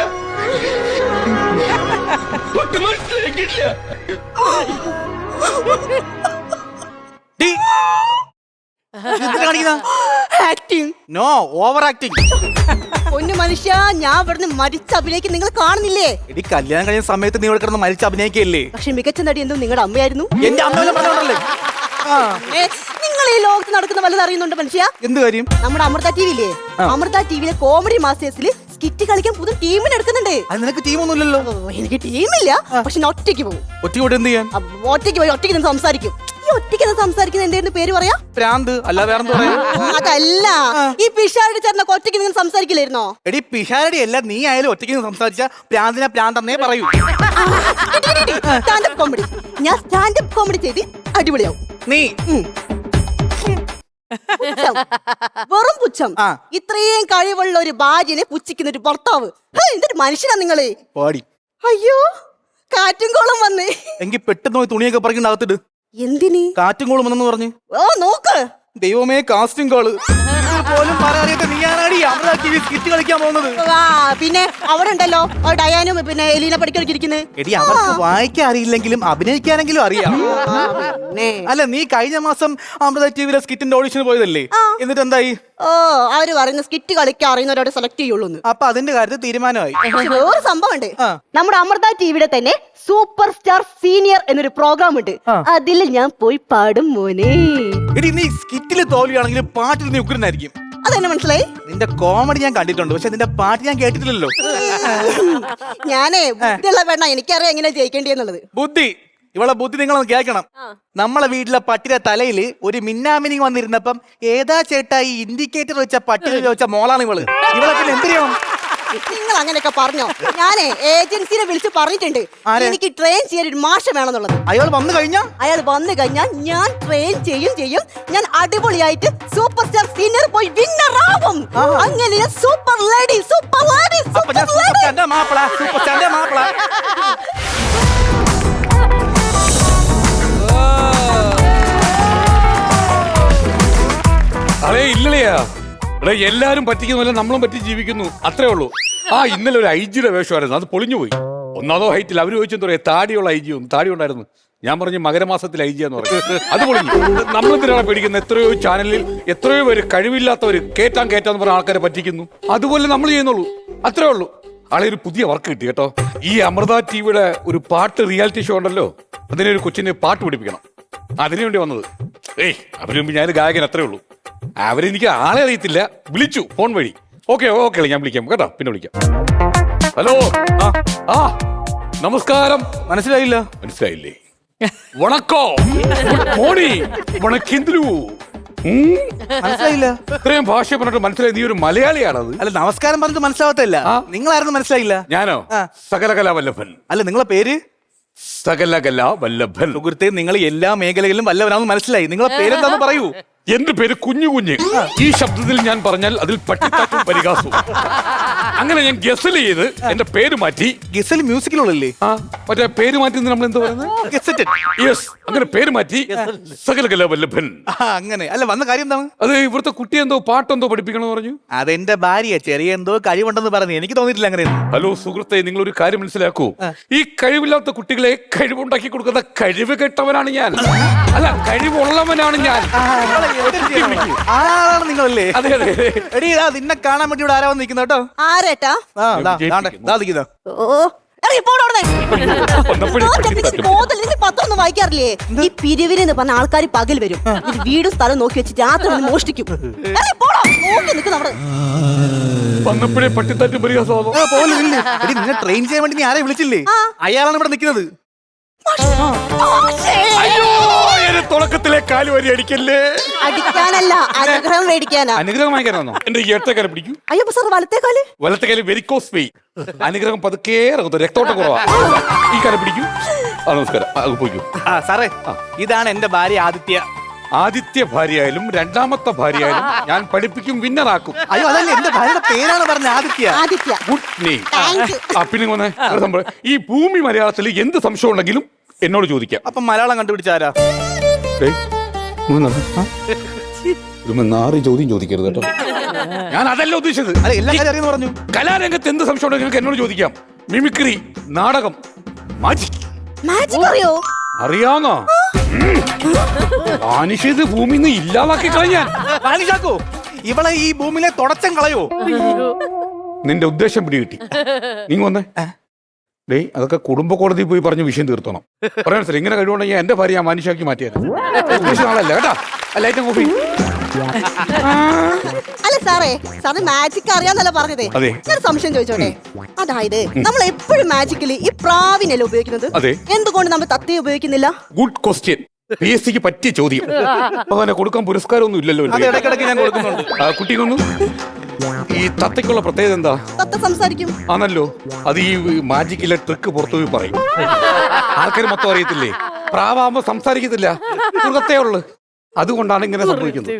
Speaker 11: ആക്ടിങ്.
Speaker 2: No, over acting.
Speaker 11: പൊന്നു മനുഷ്യ, ഞാൻ ഇവിടുന്ന് മരിച്ച അഭിനയിക്കും നിങ്ങൾ കാണുന്നില്ലേ?
Speaker 2: എടി, കല്യാണം കഴിഞ്ഞ സമയത്ത് നീ ഇവിടെ കിടന്ന് മരിച്ച അഭിനയിക്കല്ലേ?
Speaker 11: പക്ഷെ മികച്ച നടി എന്തോ നിങ്ങളുടെ അമ്മയായിരുന്നു.
Speaker 2: എന്റെ അമ്മ പറഞ്ഞോണ്ടല്ലേ.
Speaker 11: നിങ്ങൾ ഈ ലോകത്ത് നടക്കുന്ന വല്ലത് അറിയുന്നുണ്ട് മനുഷ്യ?
Speaker 2: എന്ത് കാര്യം?
Speaker 11: നമ്മുടെ അമൃത ടി വിയില്ലേ, അമൃത ടിവിയിലെ കോമഡി മാസ്റ്റേഴ്സിൽ സ്കിറ്റ് കളിക്കാൻ പുതിയ ടീമിനെ എടുക്കുന്നുണ്ട്.
Speaker 2: അത് നിനക്ക് ടീമൊന്നുമില്ലല്ലോ.
Speaker 11: എനിക്ക് ടീമില്ല, പക്ഷെ ഞാൻ ഒറ്റയ്ക്ക് പോകും.
Speaker 2: ഒറ്റയോട്ട് എന്ത് ചെയ്യാൻ?
Speaker 11: ഒറ്റയ്ക്ക് പോയി ഒറ്റയ്ക്ക് നിന്ന് സംസാരിക്കും. ഈ ഒറ്റയ്ക്ക് സംസാരിക്കുന്ന എന്തായിരുന്നു പേര് പറയാ?
Speaker 2: പ്രാന്ത്. അല്ല വേറെന്ത് പറയാ?
Speaker 11: അതല്ല, ഈ പിഷാരടി ചേർന്ന ഒറ്റയ്ക്ക് നിങ്ങൾ സംസാരിക്കില്ലായിരുന്നോ?
Speaker 2: എടി, പിഷാരടി അല്ല, നീ ആയാലും ഒറ്റയ്ക്ക് സംസാരിച്ച പ്രാന്തിനെ പ്രാന്തെന്നേ പറയൂ.
Speaker 11: Stand up comedy. ഞാൻ സ്റ്റാൻഡപ്പ് കോമഡി ചെയ്ത് അടിപൊളിയാവും.
Speaker 2: നീ
Speaker 11: പുച്ഛം. വെറും പുച്ഛം. ഇത്രയും കഴിവുള്ള ഒരു ഭാര്യനെ പുച്ഛിക്കുന്ന ഒരു ഭർത്താവ്. എന്തൊരു മനുഷ്യനാ നിങ്ങള്.
Speaker 2: പാടി.
Speaker 11: അയ്യോ, കാറ്റും കോളം വന്നേ.
Speaker 2: എങ്കിൽ പെട്ടെന്ന് പോയി തുണിയൊക്കെ പറിക്കണ്ട അകത്തിട്ട്.
Speaker 11: എന്തിന്?
Speaker 2: കാറ്റും കോളും വന്നെന്ന് പറഞ്ഞു.
Speaker 11: ഓ, നോക്ക്.
Speaker 2: ദൈവമേ, കാസ്റ്റിംഗ് കോള് പോലും പറയാറിയാത്ത നീയാണടി അമൃത ടിവി സ്കിറ്റ് കളിക്കാൻ പോകുന്നത്.
Speaker 11: പിന്നെ അവിടെ ഉണ്ടല്ലോ ഡയാനും പിന്നെ എലീന പഠിക്കൊക്കെ ഇരിക്കുന്നത്.
Speaker 2: എടി, അവർക്ക് വായിക്കാൻ അറിയില്ലെങ്കിലും അഭിനയിക്കാനെങ്കിലും അറിയാം. അല്ല, നീ കഴിഞ്ഞ മാസം അമൃത ടിവിയിലെ സ്കിറ്റിന്റെ ഓഡിഷന് പോയതല്ലേ? എന്നിട്ട് എന്തായി?
Speaker 11: ഓ, അവര് പറയുന്ന സ്കിറ്റ് കളിക്കാൻ അറിയുന്നവരോട് സെലക്ട് ചെയ്യുള്ളൂ.
Speaker 2: അപ്പൊ അതിന്റെ കാര്യത്തിൽ തീരുമാനമായി.
Speaker 11: വേറെ സംഭവം ഉണ്ട്. നമ്മുടെ അമൃത ടിവിയുടെ തന്നെ സൂപ്പർ സ്റ്റാർ സീനിയർ എന്നൊരു പ്രോഗ്രാം ഉണ്ട്. അതിൽ ഞാൻ പോയി പാടും മോനെ.
Speaker 2: എടി, നീ സ്കിറ്റില് തോൽവിയാണെങ്കിലും പാട്ടിൽ നീ ഉഗ്രനായിരിക്കും.
Speaker 11: അതെന്നെ മനസ്സിലായി?
Speaker 2: നിന്റെ കോമഡി ഞാൻ കണ്ടിട്ടുണ്ട്, പക്ഷെ നിന്റെ പാട്ട് ഞാൻ കേട്ടിട്ടില്ലല്ലോ.
Speaker 11: ഞാനേ ബുദ്ധിയുള്ള വേണ്ട, എനിക്കറിയാം എങ്ങനെ ജയിക്കേണ്ടിയെന്നുള്ളത്.
Speaker 2: ബുദ്ധി, ഇവളെ ബുദ്ധി നിങ്ങളൊന്ന് കേൾക്കണം. നമ്മളെ വീട്ടിലെ പട്ടിയുടെ തലയിൽ ഒരു മിന്നാമിനി വന്നിരുന്നപ്പം ഏതാ ചേട്ടാ ഈ ഇൻഡിക്കേറ്റർ വെച്ച പട്ടിയിൽ ചോദിച്ച മോളാണ് ഇവള്. ഇവളെ പിന്നെ എന്ത് ചെയ്യണം?
Speaker 11: നിങ്ങൾ അങ്ങനെയൊക്കെ പറഞ്ഞോ? ഞാനേ ഏജൻസിനെ വിളിച്ച് പറഞ്ഞിട്ടുണ്ട് എനിക്ക് ട്രെയിൻ ചെയ്യാൻ ഒരു മാഷ വേണമെന്നുള്ളത്.
Speaker 2: അയാൾ വന്നു
Speaker 11: കഴിഞ്ഞാൽ ഞാൻ ട്രെയിൻ ചെയ്യും. ഞാൻ അടിപൊളിയായിട്ട് സൂപ്പർ സ്റ്റാർ സീനിയർ പോയി വിന്നർ ആവും. അങ്ങനെ സൂപ്പർ ലേഡി.
Speaker 5: അതെ, ഇല്ലല്ലയാ. എല്ലാരും പറ്റിക്കുന്നില്ല, നമ്മളും പറ്റി ജീവിക്കുന്നു, അത്രേ ഉള്ളൂ. ഇന്നലെ ഒരു ഐജിയുടെ വേഷമായിരുന്നു, അത് പൊളിഞ്ഞു പോയി. ഒന്നാമതോ ഹൈറ്റിൽ അവർ ചോദിച്ചെന്താ പറയാ, താടിയുള്ള ഐജി ഒന്ന് താടി ഉണ്ടായിരുന്നു. ഞാൻ പറഞ്ഞു മകരമാസത്തിൽ ഐജിയാന്ന് പറഞ്ഞു. അത് പൊളിഞ്ഞു. നമ്മളെന്തിനാണ് പേടിക്കുന്നത്? എത്രയോ ചാനലിൽ എത്രയോ പേര് കഴിവില്ലാത്തവര് കേറ്റാന്ന് പറഞ്ഞ ആൾക്കാരെ പറ്റിക്കുന്നു. അതുപോലെ നമ്മൾ ചെയ്യുന്നുള്ളൂ, അത്രേ ഉള്ളൂ. ആളെ ഒരു പുതിയ വർക്ക് കിട്ടി കേട്ടോ. ഈ അമൃത ടിവിയുടെ ഒരു പാട്ട് റിയാലിറ്റി ഷോ ഉണ്ടല്ലോ, അതിനൊരു കൊച്ചിനെ പാട്ട് പഠിപ്പിക്കണം. അതിനു വേണ്ടി വന്നത്. അവര് മുമ്പ് ഞാൻ ഗായകൻ, അത്രേ ഉള്ളൂ. അവരെനിക്ക് ആളെ അറിയത്തില്ല, വിളിച്ചു ഫോൺ വഴി. ഓക്കെ ഞാൻ വിളിക്കാം കേട്ടോ, പിന്നെ വിളിക്കാം. ഹലോ, നമസ്കാരം. മനസ്സിലായില്ലേ? വണക്കോ, വണക്കെന്തിരു
Speaker 2: മനസ്സിലായില്ല.
Speaker 5: ഇത്രയും ഭാഷ പറഞ്ഞിട്ട് മനസ്സിലായി നീ ഒരു മലയാളിയാണത്.
Speaker 2: അല്ല, നമസ്കാരം പറഞ്ഞിട്ട് മനസ്സിലാവത്തില്ല. നിങ്ങളായിരുന്നു മനസ്സിലായില്ല.
Speaker 5: ഞാനോ? സകലകലാ വല്ലഭൻ.
Speaker 2: അല്ല, നിങ്ങളെ പേര്?
Speaker 5: സകലകലാ വല്ലഭൻ.
Speaker 2: സുഹൃത്തെ, നിങ്ങൾ എല്ലാ മേഖലകളിലും വല്ലവനാണെന്ന് മനസ്സിലായി. നിങ്ങളെ പേരെന്താന്ന് പറയൂ.
Speaker 5: എന്റെ പേര് കുഞ്ഞു. ഈ ശബ്ദത്തിൽ ഞാൻ പറഞ്ഞാൽ അതിൽ പട്ടിത്താറ്റും പരിഹാസവും. അങ്ങനെ ഞാൻ ഗസൽ ചെയ്ത് എന്റെ പേര് മാറ്റി.
Speaker 2: ഗസൽ മ്യൂസിക്കിലുള്ളല്ലേ?
Speaker 5: മറ്റേ പേര് മാറ്റി നമ്മൾ എന്താ പറയുന്നത്? യെസ്, അങ്ങനെ പേര് മാറ്റി സകലകലാ വല്ലഭൻ.
Speaker 2: അങ്ങനെ അല്ല, വന്ന കാര്യം എന്താണ്?
Speaker 5: അത് ഇവിടുത്തെ കുട്ടി എന്തോ പാട്ടെന്തോ പഠിപ്പിക്കണമെന്ന് പറഞ്ഞു.
Speaker 2: അതെന്റെ ഭാര്യ ചെറിയ എന്തോ കഴിവുണ്ടെന്ന് പറഞ്ഞു. എനിക്ക് തോന്നിയിട്ടില്ല അങ്ങനെ.
Speaker 5: ഹലോ സുഹൃത്തെ, നിങ്ങൾ ഒരു കാര്യം മനസ്സിലാക്കൂ. ഈ കഴിവില്ലാത്ത കുട്ടികളെ കഴിവുണ്ടാക്കി കൊടുക്കുന്ന കഴിവ് കെട്ടവനാണ് ഞാൻ, അല്ല കഴിവുള്ളവനാണ് ഞാൻ.
Speaker 2: ആരാണ് നിങ്ങളല്ലേ?
Speaker 5: അതെ അതെ അതെ.
Speaker 2: എടീ ഇതാ നിന്നെ കാണാൻ വേണ്ടി ഇവിടെ ആരാ വന്ന് നിൽക്കുന്നത് കേട്ടോ.
Speaker 11: ആരേട്ടാ?
Speaker 2: നിൽക്കുന്ന
Speaker 11: ഓ ഇറങ്ങി പോടാ അവിടുന്ന്. നിനക്ക് പത്രമൊന്നും വായിക്കാറില്ലേ? ഈ പിരിവിന് പറഞ്ഞ ആൾക്കാർ പകൽ വരും, ഇത് വീടും സ്ഥലം നോക്കി വെച്ച് രാത്രി വന്ന് മോഷ്ടിക്കും. ഇറങ്ങി പോടാ, നോക്കി നിൽക്കുന്ന അവിടെ.
Speaker 5: വന്നപ്പോഴേ പട്ടിത്തട്ടി വരിക സ്വഭാവം.
Speaker 2: എടി നിന്നെ ട്രെയിൻ ചെയ്യാൻ വേണ്ടി നീ ആരെ വിളിച്ചില്ലേ? അയാളാണ് ഇവിടെ നിൽക്കുന്നത്.
Speaker 5: അയ്യോ എന്റെ തുടക്കത്തിലെ കാല് വരി അടിക്കല്ലേ.
Speaker 11: അടിക്കാനല്ല, അനുഗ്രഹം മേടിക്കാനാ.
Speaker 5: അനുഗ്രഹം വാങ്ങിക്കാനാണോ? എന്റെ ഈ ഇടത്തേക്കാലം പിടിക്കൂ.
Speaker 11: അയ്യോ സാർ, വലത്തേക്കാല്.
Speaker 5: വലത്തേക്കാല് വെരിക്കോസ് വെയ്. അനുഗ്രഹം പതുക്കെ ഇറങ്ങുന്നു, രക്തോട്ടം കുറവാ. ഈ കാലം പിടിക്കൂ. നമസ്കാരം, പോയിക്കൂ.
Speaker 2: സാറേ, ഇതാണ് എന്റെ ഭാര്യ ആദിത്യ.
Speaker 5: ആദിത്യ ഭാര്യയായാലും രണ്ടാമത്തെ ഭാര്യയായാലും ഞാൻ പഠിപ്പിക്കും, വിന്നറാക്കും.
Speaker 2: അയ്യോ അതല്ല, എന്റെ ഭാര്യയുടെ പേരാണ് പറഞ്ഞ ആദിത്യ.
Speaker 11: ആദിത്യ.
Speaker 5: Good name. പിന്നെ വന്നേ, ഈ ഭൂമി മലയാളത്തിൽ എന്ത് സംശയം ഉണ്ടെങ്കിലും എന്നോട് ചോദിക്കാം.
Speaker 2: അപ്പൊ മലയാളം കണ്ടുപിടിച്ചാരാ?
Speaker 5: ചോദ്യം ചോദിക്കരുത് കേട്ടോ. ഞാൻ അതല്ല ഉദ്ദേശിച്ചത്.
Speaker 2: അല്ല, എല്ലാ കാര്യം അറിയുന്നു പറഞ്ഞു.
Speaker 5: കലാരംഗത്ത് എന്ത് സംശയം ഉണ്ടെങ്കിലും നിങ്ങൾക്ക് എന്നോട് ചോദിക്കാം. മിമിക്രി, നാടകം, മാജിക്.
Speaker 11: മാജിക് അറിയോ?
Speaker 5: അറിയാവുന്നോ? മാനുഷ്യത് ഭൂമിയിൽ നിന്ന് ഇല്ലാതാക്കി കളയാൻ.
Speaker 2: മാനിഷാക്കോ, ഇവളെ ഈ ഭൂമിയിലെ തുടച്ചം കളയോ?
Speaker 5: നിന്റെ ഉദ്ദേശം പിടികിട്ടി. നീ വന്നേ. ഡേ അതൊക്കെ കുടുംബ കോടതിയിൽ പോയി പറഞ്ഞ് വിഷയം തീർത്തണം. പറയാൻ സാർ ഇങ്ങനെ കഴിവുണ്ടെങ്കിൽ എന്റെ ഭാര്യ ഞാൻ മാനുഷ്യാക്കി മാറ്റിയത് ആളല്ല കേട്ടാ. ലൈറ്റ് ഓഫ് ചെയ്യ്.
Speaker 11: അല്ല സാറേ, സാറ് മാജിക് അറിയാന്നല്ല പറഞ്ഞതേ.
Speaker 5: അതെ.
Speaker 11: ഞാൻ സംശയം ചോദിച്ചോട്ടെ? അതായത് നമ്മൾ എപ്പോഴും മാജിക്കലി ഈ പ്രാവിനല്ലേ ഉപയോഗിക്കുന്നത്?
Speaker 5: അതെ.
Speaker 11: എന്തുകൊണ്ട് നമ്മൾ തത്തയെ ഉപയോഗിക്കുന്നില്ല?
Speaker 5: Good question. PSC ക്ക് പറ്റിയ ചോദ്യം. അപ്പൊ തന്നെ കൊടുക്കാൻ പുരസ്കാരമൊന്നും ഇല്ലല്ലോ.
Speaker 2: ഇടയ്ക്കിടയ്ക്ക് ഞാൻ കൊടുക്കുന്നുണ്ട്.
Speaker 5: കുട്ടിക്കൊന്നും ഈ തത്തയ്ക്കുള്ള പ്രത്യേകത എന്താ?
Speaker 11: തത്ത സംസാരിക്കും.
Speaker 5: ആണല്ലോ. അത് ഈ മാജിക്കിലെ ട്രിക്ക് പുറത്തുപോയി പറയും. ആൾക്കാർ മൊത്തം അറിയത്തില്ലേ? പ്രാവാകുമ്പോ സംസാരിക്കത്തില്ല, മൃഗത്തേ ഉള്ളു. അതുകൊണ്ടാണ് ഇങ്ങനെ സംഭവിക്കുന്നത്.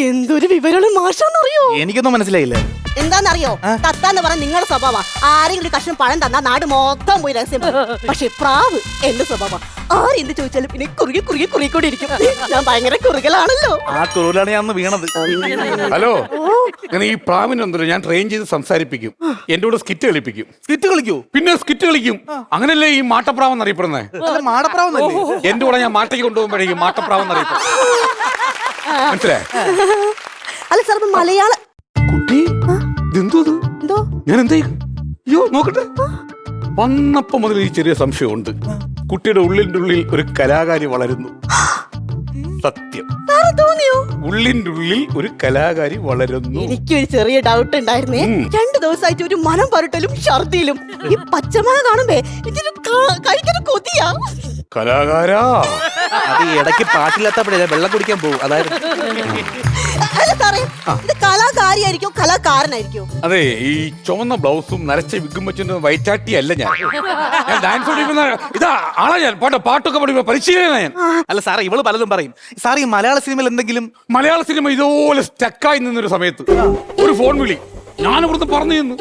Speaker 11: എന്തൊരു വിവരമുള്ള മാഷാന്നറിയോ?
Speaker 2: എനിക്കൊന്നും മനസ്സിലായില്ല.
Speaker 11: എന്താന്നറിയോ? തത്ത എന്ന് പറഞ്ഞ നിങ്ങളുടെ സ്വഭാവം. ആരെങ്കിലും ഒരു കഷ്ണം പഴം തന്നാ നാട് മൊത്തം പോയി രഹസ്യം പറയും. പക്ഷെ പ്രാവ് എന്റെ സ്വഭാവം. ആരെന്ത് ചോദിച്ചാലും പിന്നെ കുറുകി ഇരിക്കും. ഞാൻ ഭയങ്കര കുറുകലാണല്ലോ.
Speaker 2: ആ കുറുകലാണ് ഞാൻ ഒന്ന് വീണത്.
Speaker 5: ഹലോ, അങ്ങനെ ഈ പ്രാവിനെന്തല്ലോ ഞാൻ ട്രെയിൻ ചെയ്ത് സംസാരിപ്പിക്കും. എന്റെ കൂടെ സ്കിറ്റ് കളിപ്പിക്കും.
Speaker 2: സ്കിറ്റ് കളിക്കൂ?
Speaker 5: പിന്നെ സ്കിറ്റ് കളിക്കും. അങ്ങനല്ലേ ഈ മാട്ടപ്രാവ് എന്നറിയപ്പെടുന്നത്.
Speaker 2: മാടപ്രാവെന്നല്ലേ?
Speaker 5: എന്റെ കൂടെ ഞാൻ മാട്ടയ്ക്ക് കൊണ്ടുപോകുമ്പോഴേക്കും മാട്ടപ്രാവ് എന്നറിയപ്പെടും. മനസ്സിലായി?
Speaker 11: അല്ല സാർ, മലയാള
Speaker 5: കുട്ടി എന്തോ ഞാൻ എന്താ നോക്കട്ടെ. വന്നപ്പോ മുതൽ ഈ ചെറിയ സംശയമുണ്ട്. കുട്ടിയുടെ ഉള്ളിൻ്റെ ഉള്ളിൽ ഒരു കലാകാരി വളരുന്നു. സത്യം.
Speaker 11: തോന്നിയോ?
Speaker 5: ഉള്ളിൻ്റെ ഉള്ളിൽ ഒരു കലാകാരി വളരുന്നു.
Speaker 11: എനിക്കൊരു ചെറിയ ഡൗട്ട് ഉണ്ടായിരുന്നേ. 2 ദിവസമായിട്ട് ഒരു മനം പരട്ടലും ഛർദിയിലും. ഈ പച്ചമണ കാണുമ്പേ കഴിക്കാൻ കൊതിയാ.
Speaker 5: കലാകാരാ.
Speaker 2: അത് ഇടയ്ക്ക് പാട്ടിലെത്തപ്പോഴേ വെള്ളം കുടിക്കാൻ പോകും. അതായത്
Speaker 11: അല്ല സാറേ, ഇത് കലാകാരിയായിരിക്കോ കലാകാരനായിരിക്കോ?
Speaker 5: അതെ, ഈ ചുവന്ന ബ്ലൗസും നരച്ച വിഗും വെച്ചിട്ട് വൈറ്റാട്ടി അല്ല ഞാൻ. ഡാൻസ് പഠിക്കുന്ന ഇതാ ആളാ ഞാൻ. പാട്ടൊക്കെ പഠിക്കുന്ന പരിശീലന ഞാൻ.
Speaker 2: അല്ല സാറേ, ഇവള് പലതും പറയും. സാർ ഈ മലയാള സിനിമയിൽ എന്തെങ്കിലും?
Speaker 5: മലയാള സിനിമ ഇതുപോലെ സ്റ്റക്കായി നിന്നൊരു സമയത്ത് ഒരു ഫോൺ വിളി ഞാൻ ഇവിടുന്ന് പറഞ്ഞു തന്നു.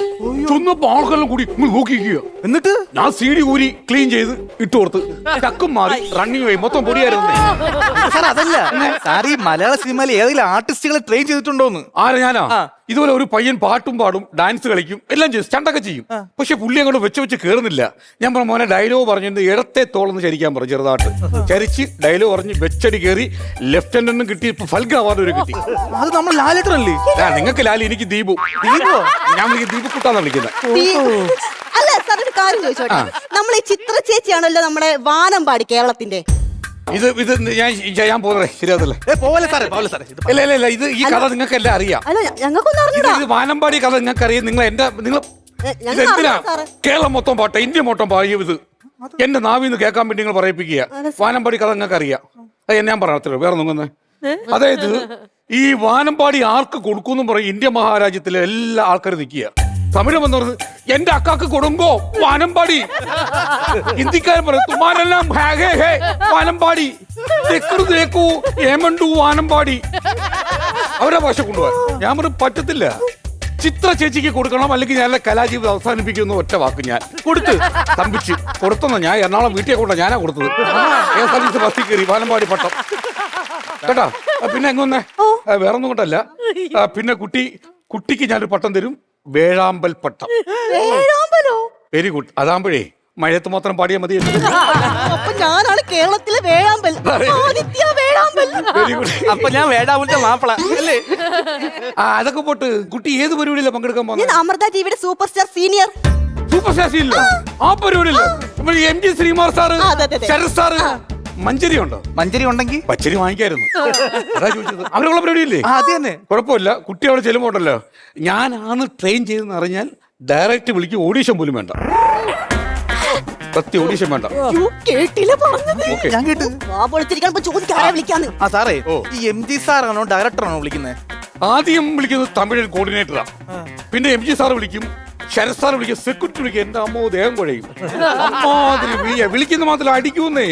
Speaker 5: ചൊന്നപ്പോ ആൾക്കെല്ലാം കൂടി നോക്കിക്കുക.
Speaker 2: എന്നിട്ട്
Speaker 5: ഞാൻ CD ഊരി ക്ലീൻ ചെയ്ത് ഇട്ട് കൊടുത്ത് ചക്കും മാറി റണ്ണിങ് പോയി മൊത്തം പൊടിയായിരുന്നു.
Speaker 2: സാർ അതല്ല, സാർ ഈ മലയാള സിനിമയിൽ ഏതെങ്കിലും ആർട്ടിസ്റ്റുകളെ ട്രെയിൻ ചെയ്തിട്ടുണ്ടോന്ന്?
Speaker 5: ആരാ? ഞാനാ? ഇതുപോലെ ഒരു പയ്യൻ പാട്ടും പാടും, ഡാൻസ് കളിക്കും, എല്ലാം ചെയ്യും, സ്റ്റണ്ടൊക്കെ ചെയ്യും. പക്ഷെ പുള്ളി അങ്ങോട്ട് വെച്ച് കേറുന്നില്ല. ഞാൻ പറഞ്ഞു മോനെ ഡയലോഗ് പറഞ്ഞിട്ട് ഇടത്തെ തോളൊന്ന് ചരിക്കാൻ പറഞ്ഞു. ചെറുതായിട്ട് ചരിച്ച് ഡയലോഗ് പറഞ്ഞ് വെച്ചടി കയറി. ലെഫ്റ്റനന്റും കിട്ടി, ഇപ്പൊ ഫൽഗ അവാർഡ് ഒരു കിട്ടി.
Speaker 2: അത് നമ്മൾ ലാലേട്ടനല്ലേ?
Speaker 5: നിങ്ങൾക്ക് ലാലി, എനിക്ക് ദീപു. ഞാൻ ദീപു കുട്ടാന്ന് വിളിക്കുന്നത്.
Speaker 11: അല്ല സാർ, ഒരു കാര്യം ചോദിച്ചോട്ടെ? നമ്മൾ ഈ ചിത്ര ചേച്ചിയാണല്ലോ നമ്മുടെ വാനമ്പാടി കേരളത്തിന്റെ.
Speaker 5: ഇത് ഞാൻ പോകുന്നേ ശരിയാതല്ലേ?
Speaker 2: പോലെ സാറേ, പോലെ സാറേ.
Speaker 5: ഇല്ല ഇത് ഈ കഥ നിങ്ങൾക്ക് എല്ലാം അറിയാം.
Speaker 11: അല്ല ഞങ്ങൾക്കൊന്നും അറിഞ്ഞൂടാ.
Speaker 5: ഇത് വാനമ്പാടി കഥ നിങ്ങൾക്ക് അറിയാം. നിങ്ങൾ എന്തിനാ കേരളം മൊത്തം പാട്ടെ, ഇന്ത്യ മൊത്തം പാടിയ ഇത് എന്റെ നാവിന്ന് കേൾക്കാൻ വേണ്ടി നിങ്ങൾ പറയിപ്പിക്കുക. വാനമ്പാടി കഥ നിങ്ങൾക്ക് അറിയാം. അത് ഞാൻ പറയത്തില്ല, വേറെ നോക്കുന്നേ. അതായത് ഈ വാനമ്പാടി ആർക്ക് കൊടുക്കും പറയും. ഇന്ത്യ മഹാരാജ്യത്തിലെ എല്ലാ ആൾക്കാരും നിൽക്കുക. തമിഴ് വന്നു പറഞ്ഞത് എന്റെ അക്കാക്ക് കൊടുങ്കോ വാനമ്പാടി. ഹിന്ദിക്കാരൻ പറയും തുമാരെല്ലാം വാനമ്പാടി, തെക്കു ഏമണ്ടു വാനമ്പാടി. അവരെ ഭാഷ കൊണ്ടുപോകാൻ ഞാൻ പറയും പറ്റത്തില്ല. ചിത്ര ചേച്ചിക്ക് കൊടുക്കണം, അല്ലെങ്കിൽ ഞാൻ കലാജീവിതം അവസാനിപ്പിക്കുന്ന ഒറ്റ വാക്ക് ഞാൻ കൊടുത്ത് തമ്പിച്ച് കൊടുത്തെന്ന്. ഞാൻ എറണാകുളം വീട്ടിൽ കൊണ്ട ഞാനാ കൊടുത്തത്. KSRTC ബസ്സിൽ കയറി വാനമ്പാടി പട്ടം കേട്ടാ. പിന്നെ എങ്ങൊന്നേ വേറൊന്നും കൊണ്ടല്ല. പിന്നെ കുട്ടിക്ക് ഞാനൊരു പട്ടം തരും, വേഴാമ്പൽ പട്ടം. Very good. അതാകുമ്പോഴേ മഴയത്ത് മാത്രം പാടിയാൽ മതി.
Speaker 11: അപ്പൊ ഞാനാണ് കേരളത്തിലെ വേഴാമ്പൽ. ആദിത്യ വേഴാമ്പൽ.
Speaker 5: Very good.
Speaker 2: അപ്പൊ ഞാൻ വേടാവുന്ന മാപ്പിള അല്ലേ?
Speaker 5: അതൊക്കെ പോട്ട് കുട്ടി ഏത് പരിപാടിയില്ല പങ്കെടുക്കാൻ
Speaker 11: ഞാൻ
Speaker 5: പോകുന്നത്?
Speaker 11: അമൃത ടിവിയുടെ super star senior.
Speaker 5: Super star ഇല്ല ആ പരിപാടിയില്ല. MG ശ്രീമാർ സാറ്,
Speaker 11: അതെ, അതെ, അതെ.
Speaker 5: ശരത് സാറ്. മഞ്ചരി ഉണ്ടോ?
Speaker 2: മഞ്ചരി ഉണ്ടെങ്കിൽ
Speaker 5: പച്ചരി വാങ്ങിക്കായിരുന്നു. അതാ ചോദിച്ചത്. അവരുള്ള പരിപാടിയില്ലേ?
Speaker 2: അത് തന്നെ.
Speaker 5: കുഴപ്പമില്ല. കുട്ടി അവിടെ ചെല്ലുമ്പോണ്ടല്ലോ, ഞാനാണ് ട്രെയിൻ ചെയ്തെന്ന് അറിഞ്ഞാൽ ഡയറക്റ്റ് വിളിക്കും. ഓഡീഷൻ പോലും വേണ്ട. സത്യം, ഓഡീഷൻ വേണ്ട.
Speaker 11: യ്യോ, കേട്ടില്ല പറഞ്ഞത്.
Speaker 5: ഓക്കെ.
Speaker 2: ഞാൻ കേട്ട്.
Speaker 11: വാ പൊളിച്ചിരിക്കാൻ ചോദിക്കാരെ വിളിക്കാന്ന്.
Speaker 2: ആ സാറേ, ഈ MG സാറാണോ ഡയറക്ടറാണോ വിളിക്കുന്നത്?
Speaker 5: ആദ്യം വിളിക്കുന്നത് തമിഴ് കോർഡിനേറ്ററാ. പിന്നെ MG സാർ വിളിക്കും, ശരത് സാർ വിളിക്കും, സെക്യൂരിറ്റി വിളിക്കും. എന്റെ അമ്മോ ദേഹം കുഴയും. അമ്മാതിരി വിളിക്കുന്ന മാത്രം അടിക്കുന്നേ.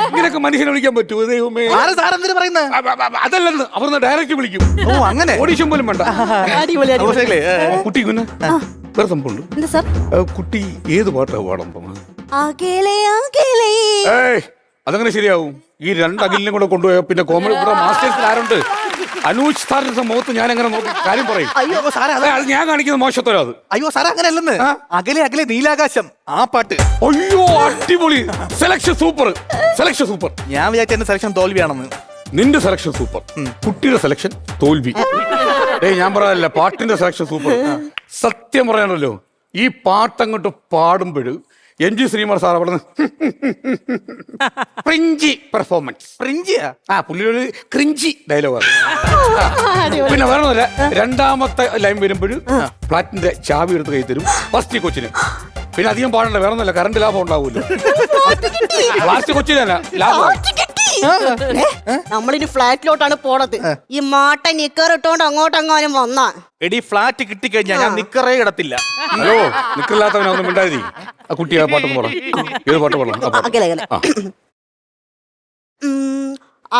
Speaker 5: ഇങ്ങനെയൊക്കെ മനുഷ്യനെ വിളിക്കാൻ പറ്റുമോ ദൈവമേ?
Speaker 2: സാർ എന്തിനു പറയുന്നത്?
Speaker 5: അതല്ലെന്ന് അവിടുന്ന് ഡയറക്റ്റ് വിളിക്കും.
Speaker 2: ഓ അങ്ങനെ.
Speaker 5: ഓഡീഷൻ പോലും വേണ്ട.
Speaker 11: അടിപൊളി അടിപൊളി.
Speaker 5: കുട്ടി കുഞ്ഞ് വേറെ സംഭവമുണ്ട്.
Speaker 11: എന്താ സാർ?
Speaker 5: കുട്ടി ഏത് പാട്ടാ പാടാൻ പോകുന്നത്?
Speaker 11: അകലെ അകലെ.
Speaker 5: ഏയ് അതങ്ങനെ ശരിയാവും. ഈ രണ്ട് അഖിലിനെ കൂടെ കൊണ്ടുപോയ പിന്നെ കോമഡി ഇവിടെ മാസ്റ്റേഴ്സിൽ ആരുണ്ട്? അനൂജ് സാറിന്റെ മുഖത്ത് ഞാൻ എങ്ങനെ നോക്കി കാര്യം പറയും?
Speaker 2: അയ്യോ സാറേ,
Speaker 5: അത് ഞാൻ കാണിക്കുന്ന മോശത്തരം അത്.
Speaker 2: അയ്യോ സാറേ അങ്ങനെ അല്ലെന്ന്. അകലെ അകലെ നീലാകാശം ആ പാട്ട്.
Speaker 5: അയ്യോ അടിപൊളി. Selection super, selection super.
Speaker 2: ഞാൻ വിചാരിച്ച എന്റെ സെലക്ഷൻ തോൽവിയാണെന്ന്.
Speaker 5: നിന്റെ സെലക്ഷൻ സൂപ്പർ, കുട്ടിയുടെ സെലക്ഷൻ തോൽവി. ഏയ് ഞാൻ പറയാനല്ല, പാട്ടിന്റെ സെലക്ഷൻ സൂപ്പർ. സത്യം പറയാനല്ലോ, ഈ പാട്ടങ്ങോട്ട് പാടുമ്പോൾ MG ശ്രീമാർ സാർ അവിടെ ക്രിഞ്ചി പെർഫോമൻസ്.
Speaker 2: പ്രിഞ്ചിയാ?
Speaker 5: പുള്ളിയൊരു ക്രിഞ്ചി ഡയലോഗാണ്. പിന്നെ വേണമെന്നില്ല, രണ്ടാമത്തെ ലൈൻ വരുമ്പോൾ ഫ്ലാറ്റിന്റെ ചാവി എടുത്ത് കൈ തരും ഫസ്റ്റ് കൊച്ചിന്. പിന്നെ അധികം പാടണ്ട, വേണമെന്നില്ല, കറണ്ട് ലാഭം ഉണ്ടാവൂല്ലോ. ലാസ്റ്റ് കൊച്ചിനല്ല ലാഭം.
Speaker 11: നമ്മളിനി ഫ്ലാറ്റിലോട്ടാണ് പോണത്. ഈ മാട്ട നിക്കർ ഇട്ടോണ്ട് അങ്ങോട്ടെങ്ങാനും വന്നാ
Speaker 2: എടി ഫ്ലാറ്റ് കിട്ടിക്കഴിഞ്ഞാൽ ഞാൻ നിക്കറേ ഇടത്തില്ല.
Speaker 5: ഹലോ, നിക്കില്ലാത്തവനൊന്നും മിണ്ടാതി. ആ കുട്ടി ആ പാട്ടൊന്ന് പാടാം. ഏത് പാട്ട് പാടാം?
Speaker 11: അകലെ അകലെ.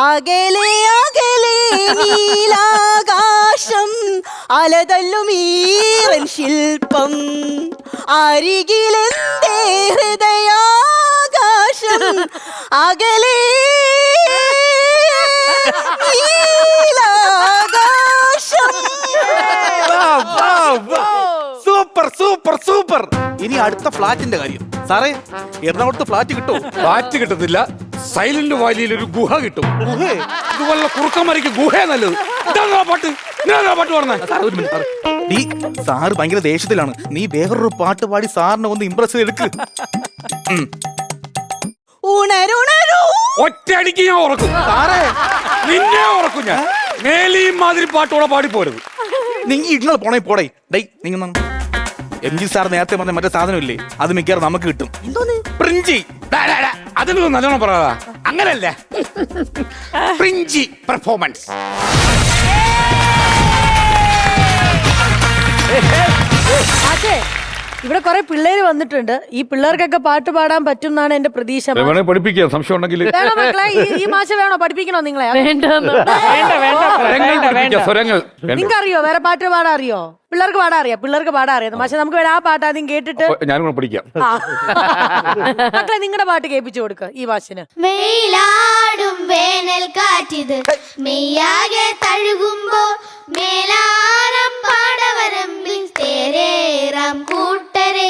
Speaker 11: അകലെ അകലെ നീലാകാശം അലതല്ലും ഈറൻ ശില്പം അരികിലെന്തേ ഹൃദയാകാശം അകലെ നീലാകാശം.
Speaker 2: Super super super. ഇനി അടുത്ത ഫ്ലാറ്റിന്റെ കാര്യം. സാറേ, എറണാകുളത്ത് ഫ്ലാറ്റ് കിട്ടുമോ?
Speaker 5: ഫ്ലാറ്റ് കിട്ടത്തില്ല, സൈലന്റ് വാലിയിൽ ഒരു ഗുഹ കിട്ടും. ഇതുപോലെ കുറുക്കന്മാർക്ക് ഗുഹ നല്ലത്. ഇതാ പാട്ട്, പാട്ട് പറഞ്ഞേ.
Speaker 2: സാറ് ഭയങ്കര ദേഷ്യത്തിലാണ്. നീ വേറൊരു പാട്ട് പാടി സാറിനെ ഒന്ന് ഇംപ്രസ് എടുക്ക്.
Speaker 11: ഉണരുണരു.
Speaker 5: ഒറ്റയടിക്ക് ഞാൻ ഉറക്കും
Speaker 2: സാറേ,
Speaker 5: നിന്നെ ഉറക്കും ഞാൻ. മേലിയും മാതിരി പാട്ടോടെ പാടിപ്പോരുത്.
Speaker 2: നിങ്ങൾ ഇങ്ങള് പോണേ പോടേ. ഡൈ നിങ്ങൾ MG സാർ നേരത്തെ പറഞ്ഞ മറ്റേ സാധനം ഇല്ലേ, അത് മിക്കവാറും നമുക്ക് കിട്ടും. പ്രിഞ്ചി.
Speaker 5: അതിനൊന്നും നല്ലോണം പറയാ. അങ്ങനല്ല, പ്രിഞ്ചി പെർഫോമൻസ്.
Speaker 3: അതെ, ഇവിടെ കുറെ പിള്ളേര് വന്നിട്ടുണ്ട്. ഈ പിള്ളേർക്കൊക്കെ പാട്ട് പാടാൻ പറ്റും എന്നാണ് എന്റെ പ്രതീക്ഷ.
Speaker 5: പഠിപ്പിക്കാം, സംശയം ഉണ്ടെങ്കിൽ.
Speaker 3: വേണോ മക്കളെ? ഈ മാഷ വേണോ? പഠിപ്പിക്കണോ നിങ്ങളെ?
Speaker 5: സ്വരങ്ങൾ
Speaker 3: നിങ്ങൾക്കറിയോ വേറെ പാട്ട് പാടാൻ അറിയോ? പിള്ളേർക്ക് പാടാൻ അറിയാം, പിള്ളേർക്ക് പാടാൻ അറിയാം. പക്ഷെ നമുക്ക് വേണം ആ പാട്ട് ആദ്യം കേട്ടിട്ട്
Speaker 5: ഞാനും പഠിക്കാം.
Speaker 3: മക്കളെ നിങ്ങളുടെ പാട്ട് കേൾപ്പിച്ചു കൊടുക്ക ഈ ഭാഷന്.
Speaker 1: മെയിലാടും വേനൽ കാറ്റിത് മെയ്യാകെ തഴുകുമ്പോ മേലാരം പാടവരമ്പിൽ തേരേറാം കൂട്ടരെ.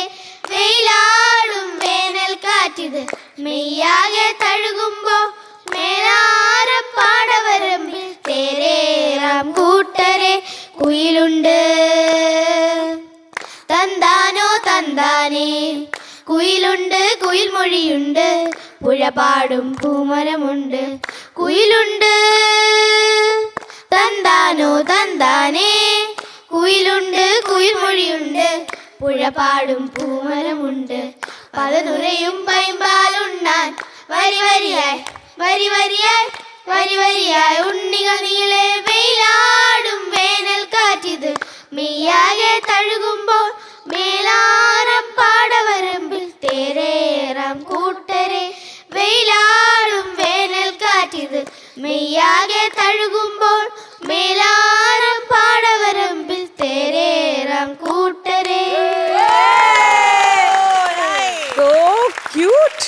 Speaker 1: വെയിലാടും വേനൽ കാറ്റിത് മെയ്യാകെ തഴുകുമ്പോ മേലാരം പാടവരമ്പിൽ തേരേറാം കൂട്ടരെ. കുയിലുണ്ട് തന്താനോ തന്താനേ, കുയിലുണ്ട് കുയിൽ മൊഴിയുണ്ട്, പുഴ പാടും പൂമരമുണ്ട്. കുയിലുണ്ട് തന്താനോ തന്താനേ, കുയിലുണ്ട് കുയിൽ മൊഴിയുണ്ട്, പുഴ പാടും പൂമരമുണ്ട്. പതനുരയും പൈമ്പാലുണ്ണാൻ വരി വരിയായി വരി വരിയായി വരി വരിയായി ഉണ്ണികൾ നീളെ. വെയിലാടും വേനൽ കാറ്റിത് മെയ്യാകെ തഴുകുമ്പോൾ മേലാരം പാടവരമ്പിൽ തേരേറാം കൂട്ടരെ. വെയിലാടും വേനൽ കാറ്റിത് മെയ്യാകെ തഴുകുമ്പോൾ മേലാരം പാടവരമ്പിൽ തേരേറാം കൂട്ടരെ.
Speaker 4: So cute.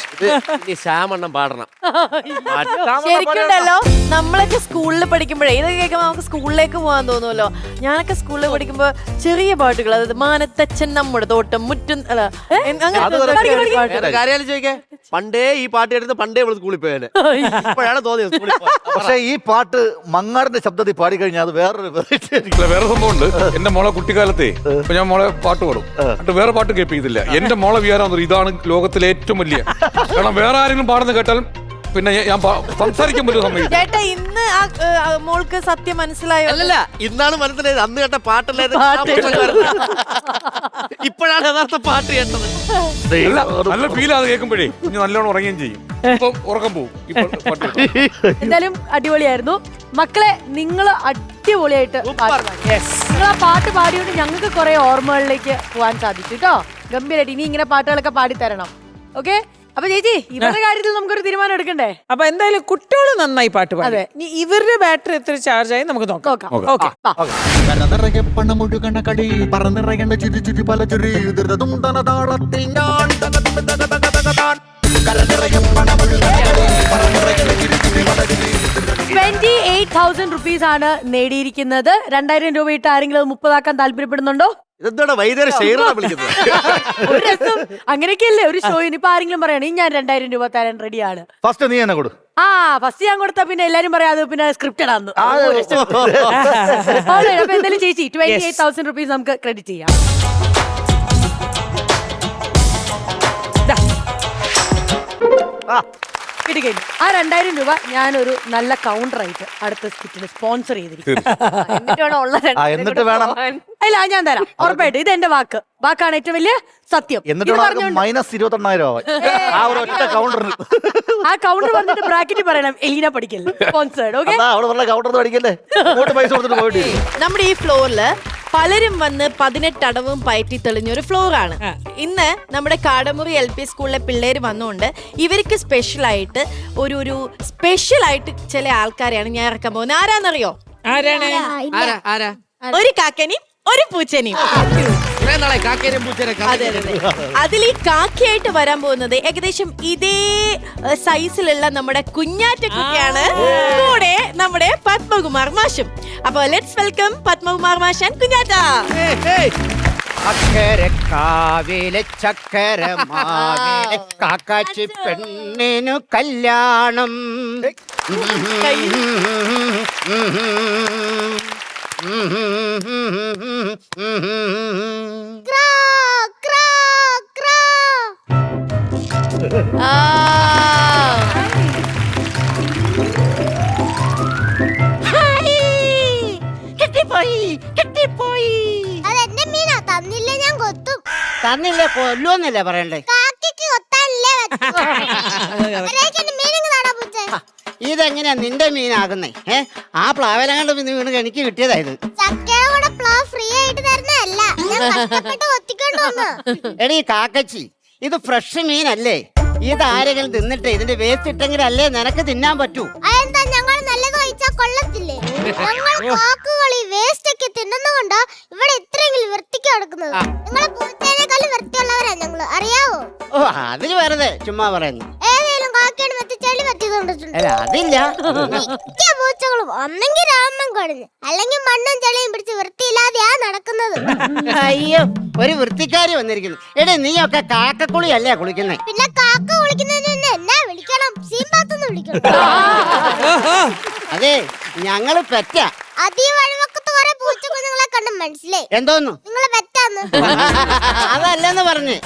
Speaker 6: ഇനി ശ്യാമണ്ണം പാടണം.
Speaker 3: ശരിക്കുണ്ടല്ലോ നമ്മളൊക്കെ സ്കൂളിൽ പഠിക്കുമ്പോഴേ ഇതൊക്കെ കേൾക്കുമ്പോ നമുക്ക് സ്കൂളിലേക്ക് പോകാൻ തോന്നുമല്ലോ. ഞാനൊക്കെ സ്കൂളിൽ പഠിക്കുമ്പോ ചെറിയ പാട്ടുകൾ, അതായത് മാനത്തച്ഛൻ നമ്മുടെ തോട്ടം മുറ്റും അല്ല
Speaker 6: കാര്യം ചോദിക്കേ, പണ്ടേ ഈ പാട്ട് എടുത്ത് പണ്ടേ നമ്മൾ സ്കൂളിൽ പോയേനെ. ഇപ്പോഴാണ് തോന്നിയത് സ്കൂളിൽ പോകാൻ.
Speaker 12: പക്ഷെ ഈ പാട്ട് മങ്ങാടിന്റെ ശബ്ദത്തിൽ പാടിക്കഴിഞ്ഞാൽ അത് വേറൊരു variety ആയിരിക്കും.
Speaker 5: അല്ല, വേറെ സംഭവമുണ്ട്. എന്റെ മോളെ കുട്ടിക്കാലത്തെ ഇപ്പൊ ഞാൻ മോളെ പാട്ട് പാടും, എന്നിട്ട് വേറെ പാട്ട് കേൾപ്പിക്കത്തില്ല. എന്റെ മോളെ വിചാരം ഇതാണ് ലോകത്തിലെ ഏറ്റവും വലിയ, കാരണം വേറെ ആരെങ്കിലും പാടുന്ന കേട്ടാൽ പിന്നെ ഞാൻ സംസാരിക്കാൻ പറ്റും സമയം.
Speaker 3: ചേട്ടാ ഇന്ന് മോൾക്ക് സത്യം മനസ്സിലായോ?
Speaker 6: അല്ലല്ല, ഇന്നാണ് മനസ്സിലായത്. അന്ന് കേട്ട പാട്ടല്ലായിരുന്നു, ഇപ്പോഴാണ് യഥാർത്ഥ പാട്ട് കേട്ടത്.
Speaker 5: നല്ല ഫീൽ അത് കേൾക്കുമ്പോഴേ കുഞ്ഞ് നല്ലോണം ഉറങ്ങുകയും ചെയ്യും. ഇപ്പൊ ഉറക്കം പോകും.
Speaker 3: എന്തായാലും അടിപൊളിയായിരുന്നു മക്കളെ. നിങ്ങൾ അടിപൊളിയായിട്ട് നിങ്ങൾ ആ പാട്ട് പാടിയോണ്ട് ഞങ്ങൾക്ക് കുറെ ഓർമ്മകളിലേക്ക് പോകാൻ സാധിച്ചു കേട്ടോ. ഗംഭീരായിട്ട് ഇനി ഇങ്ങനെ പാട്ടുകളൊക്കെ പാടിത്തരണം. ഓക്കെ, അപ്പൊ ചേച്ചി ഇവരുടെ കാര്യത്തിൽ നമുക്കൊരു തീരുമാനം എടുക്കണ്ടേ?
Speaker 4: അപ്പൊ എന്തായാലും കുട്ടികൾ നന്നായി പാട്ട് പാടി.
Speaker 3: അതെ.
Speaker 4: ഇനി ഇവരുടെ ബാറ്ററി എത്ര ചാർജ് ആയി നമുക്ക് നോക്കാം. ഓക്കെ.
Speaker 12: കരനിറയെ പണമൊഴുകണ കളി പറന്നിറയേണ്ട ചുരി ചുരി പല ചുരി ധൃതതും തനതാളത്തിൽ ഞാൻ കരനിറയെ പണമൊഴുകണ കളി പറന്നിറയേണ്ട ചുരി ചുരി പല ചുരി
Speaker 3: 28,000 rupees ആണ് നേടിയിരിക്കുന്നത്. 2,000 രൂപ ഇട്ട് ആരെങ്കിലും അത് 30 ആക്കാൻ താല്പര്യപ്പെടുന്നുണ്ടോ?
Speaker 6: ഇതെന്താണ് വൈകുന്നേരം ഷെയറാണ് വിളിക്കുന്നത്?
Speaker 3: ഒരു രസം അങ്ങനെയൊക്കെയല്ലേ ഒരു ഷോയിന്. ഇപ്പൊ ആരെങ്കിലും പറയണേ ഞാൻ 2,000 രൂപ തരാൻ റെഡിയാണ്.
Speaker 12: ഫസ്റ്റ് നീ എന്നെ കൊടു.
Speaker 3: ഫസ്റ്റ് ഞാൻ കൊടുത്താ പിന്നെ എല്ലാരും പറയാം അത് പിന്നെ സ്ക്രിപ്റ്റഡ് ആണെന്ന്. അപ്പൊ എന്തായാലും ചേച്ചി 28,000 rupees നമുക്ക് ക്രെഡിറ്റ് ചെയ്യാം. കിട്ടിക്കഴിഞ്ഞു. ആ 2,000 രൂപ ഞാനൊരു നല്ല കൗണ്ടർ ആയിട്ട് അടുത്ത സ്കിറ്റിന് സ്പോൺസർ ചെയ്തിരിക്കും.
Speaker 12: എന്നിട്ട് വേണം.
Speaker 3: അല്ല ഞാൻ തരാം ഉറപ്പായിട്ട്. ഇത് എന്റെ വാക്കാണ് ഏറ്റവും വലിയ സത്യം.
Speaker 12: എന്നിട്ട് മൈനസ് 28,000 ആ ഒരു ഒറ്റ കൗണ്ടറിന്.
Speaker 3: ആ കൗണ്ടർ വന്നിട്ട് ബ്രാക്കറ്റ് പറയണം എലീന പഠിക്കൽ സ്പോൺസേർഡ്. ഓക്കെ,
Speaker 12: കൗണ്ടർ പഠിക്കല്ലേ, പൈസ കൊടുത്തിട്ട് പോയിട്ട്.
Speaker 3: നമ്മുടെ ഈ ഫ്ലോറില് പലരും വന്ന് 18 അടവും പയറ്റി തെളിഞ്ഞൊരു ഫ്ലോറാണ്. ഇന്ന് നമ്മുടെ കാടമുറി LP സ്കൂളിലെ പിള്ളേര് വന്നുകൊണ്ട് ഇവർക്ക് സ്പെഷ്യലായിട്ട് ഒരു സ്പെഷ്യലായിട്ട് ചില ആൾക്കാരെയാണ് ഞാൻ ഇറക്കാൻ പോകുന്നത്. ആരാന്നറിയോ?
Speaker 4: ആരാണ്?
Speaker 3: ഒരു കാക്കനെയും ഒരു പൂച്ചനെയും. അതെ. അതിൽ ഈ കാക്കയായിട്ട് വരാൻ പോകുന്നത് ഏകദേശം ഇതേ സൈസിലുള്ള നമ്മുടെ കുഞ്ഞാറ്റക്കുട്ടിയാണ്, കൂടെ നമ്മുടെ പത്മകുമാർ മാഷും. അപ്പൊ ലെറ്റ്സ് വെൽക്കം പത്മകുമാർ മാഷ് ആൻഡ് കുഞ്ഞാറ്റ.
Speaker 13: അക്കരക്കാവിലെ ചക്കരമാവിലെ കാക്കാച്ചി പെണ്ണിനു കല്യാണം. കിട്ടിപ്പോയി.
Speaker 1: അതെന്റെ മീനാ, തന്നില്ല ഞാൻ കൊത്തും.
Speaker 13: തന്നില്ലേ കൊല്ലുവെന്നല്ലേ പറയണ്ടേ? ഇതെങ്ങനെയാ നിന്റെ മീനാകുന്നേ? ആ പ്ലാവല കണ്ട് വീണ് എനിക്ക് കിട്ടിയതായത്. എടീ കാക്കച്ചി, ഇത് ഫ്രഷ് മീനല്ലേ? ഇത് ആരെങ്കിലും തിന്നിട്ട് ഇതിന്റെ വേസ്റ്റ് ഇട്ടെങ്കിലല്ലേ നിനക്ക് തിന്നാൻ പറ്റൂ.
Speaker 1: ഞങ്ങൾ നല്ലത് കഴിച്ചാൽ കൊള്ളത്തില്ലേ? ഞങ്ങൾ കാക്കുകളി വേസ്റ്റ് ഒക്കെ തിന്നുന്നതുകൊണ്ടാ ഇവിടെ ഇത്രയെങ്കിലും വൃത്തിക്ക് നടക്കുന്നത്. നിങ്ങളെ പൂച്ചേനേക്കാളും വൃത്തിയുള്ളവരാ ഞങ്ങള്, അറിയാവോ?
Speaker 13: ഓ, അതിന് വെറുതെ ചുമ്മാ പറയുന്നു.
Speaker 1: ഏതെങ്കിലും കാക്കയുടെ ചെളി പറ്റി തന്നിട്ടുണ്ട്?
Speaker 13: അതില്ല.
Speaker 1: മിക്ക പൂച്ചകളും ഒന്നെങ്കിൽ രാമൻ കുഴഞ്ഞ് അല്ലെങ്കിൽ മണ്ണും ചെളിയും പിടിച്ച് വൃത്തിയില്ലാതെയാ നടക്കുന്നത്.
Speaker 13: അയ്യോ, ഒരു വൃത്തിക്കാരി വന്നിരിക്കുന്നു. എടേ, നീയൊക്കെ കാക്കക്കുളി അല്ലേ കുളിക്കുന്നേ?
Speaker 1: പിന്നെ കാക്ക കുളിക്കുന്നതിന് മുന്നേ എന്നാ വിളിക്കണം? സീമ്പാത്തൊന്ന് വിളിക്കണം.
Speaker 13: അതെ, ഞങ്ങള് പെറ്റാ.
Speaker 1: അതീ വഴിവക്കത്ത് കുറെ പൂച്ചക്കുഞ്ഞുങ്ങളെ കണ്ട് മനസ്സിലായി.
Speaker 13: എന്തോന്നു?
Speaker 1: നിങ്ങള് പെറ്റാന്ന്.
Speaker 13: അതല്ലെന്ന് പറഞ്ഞ്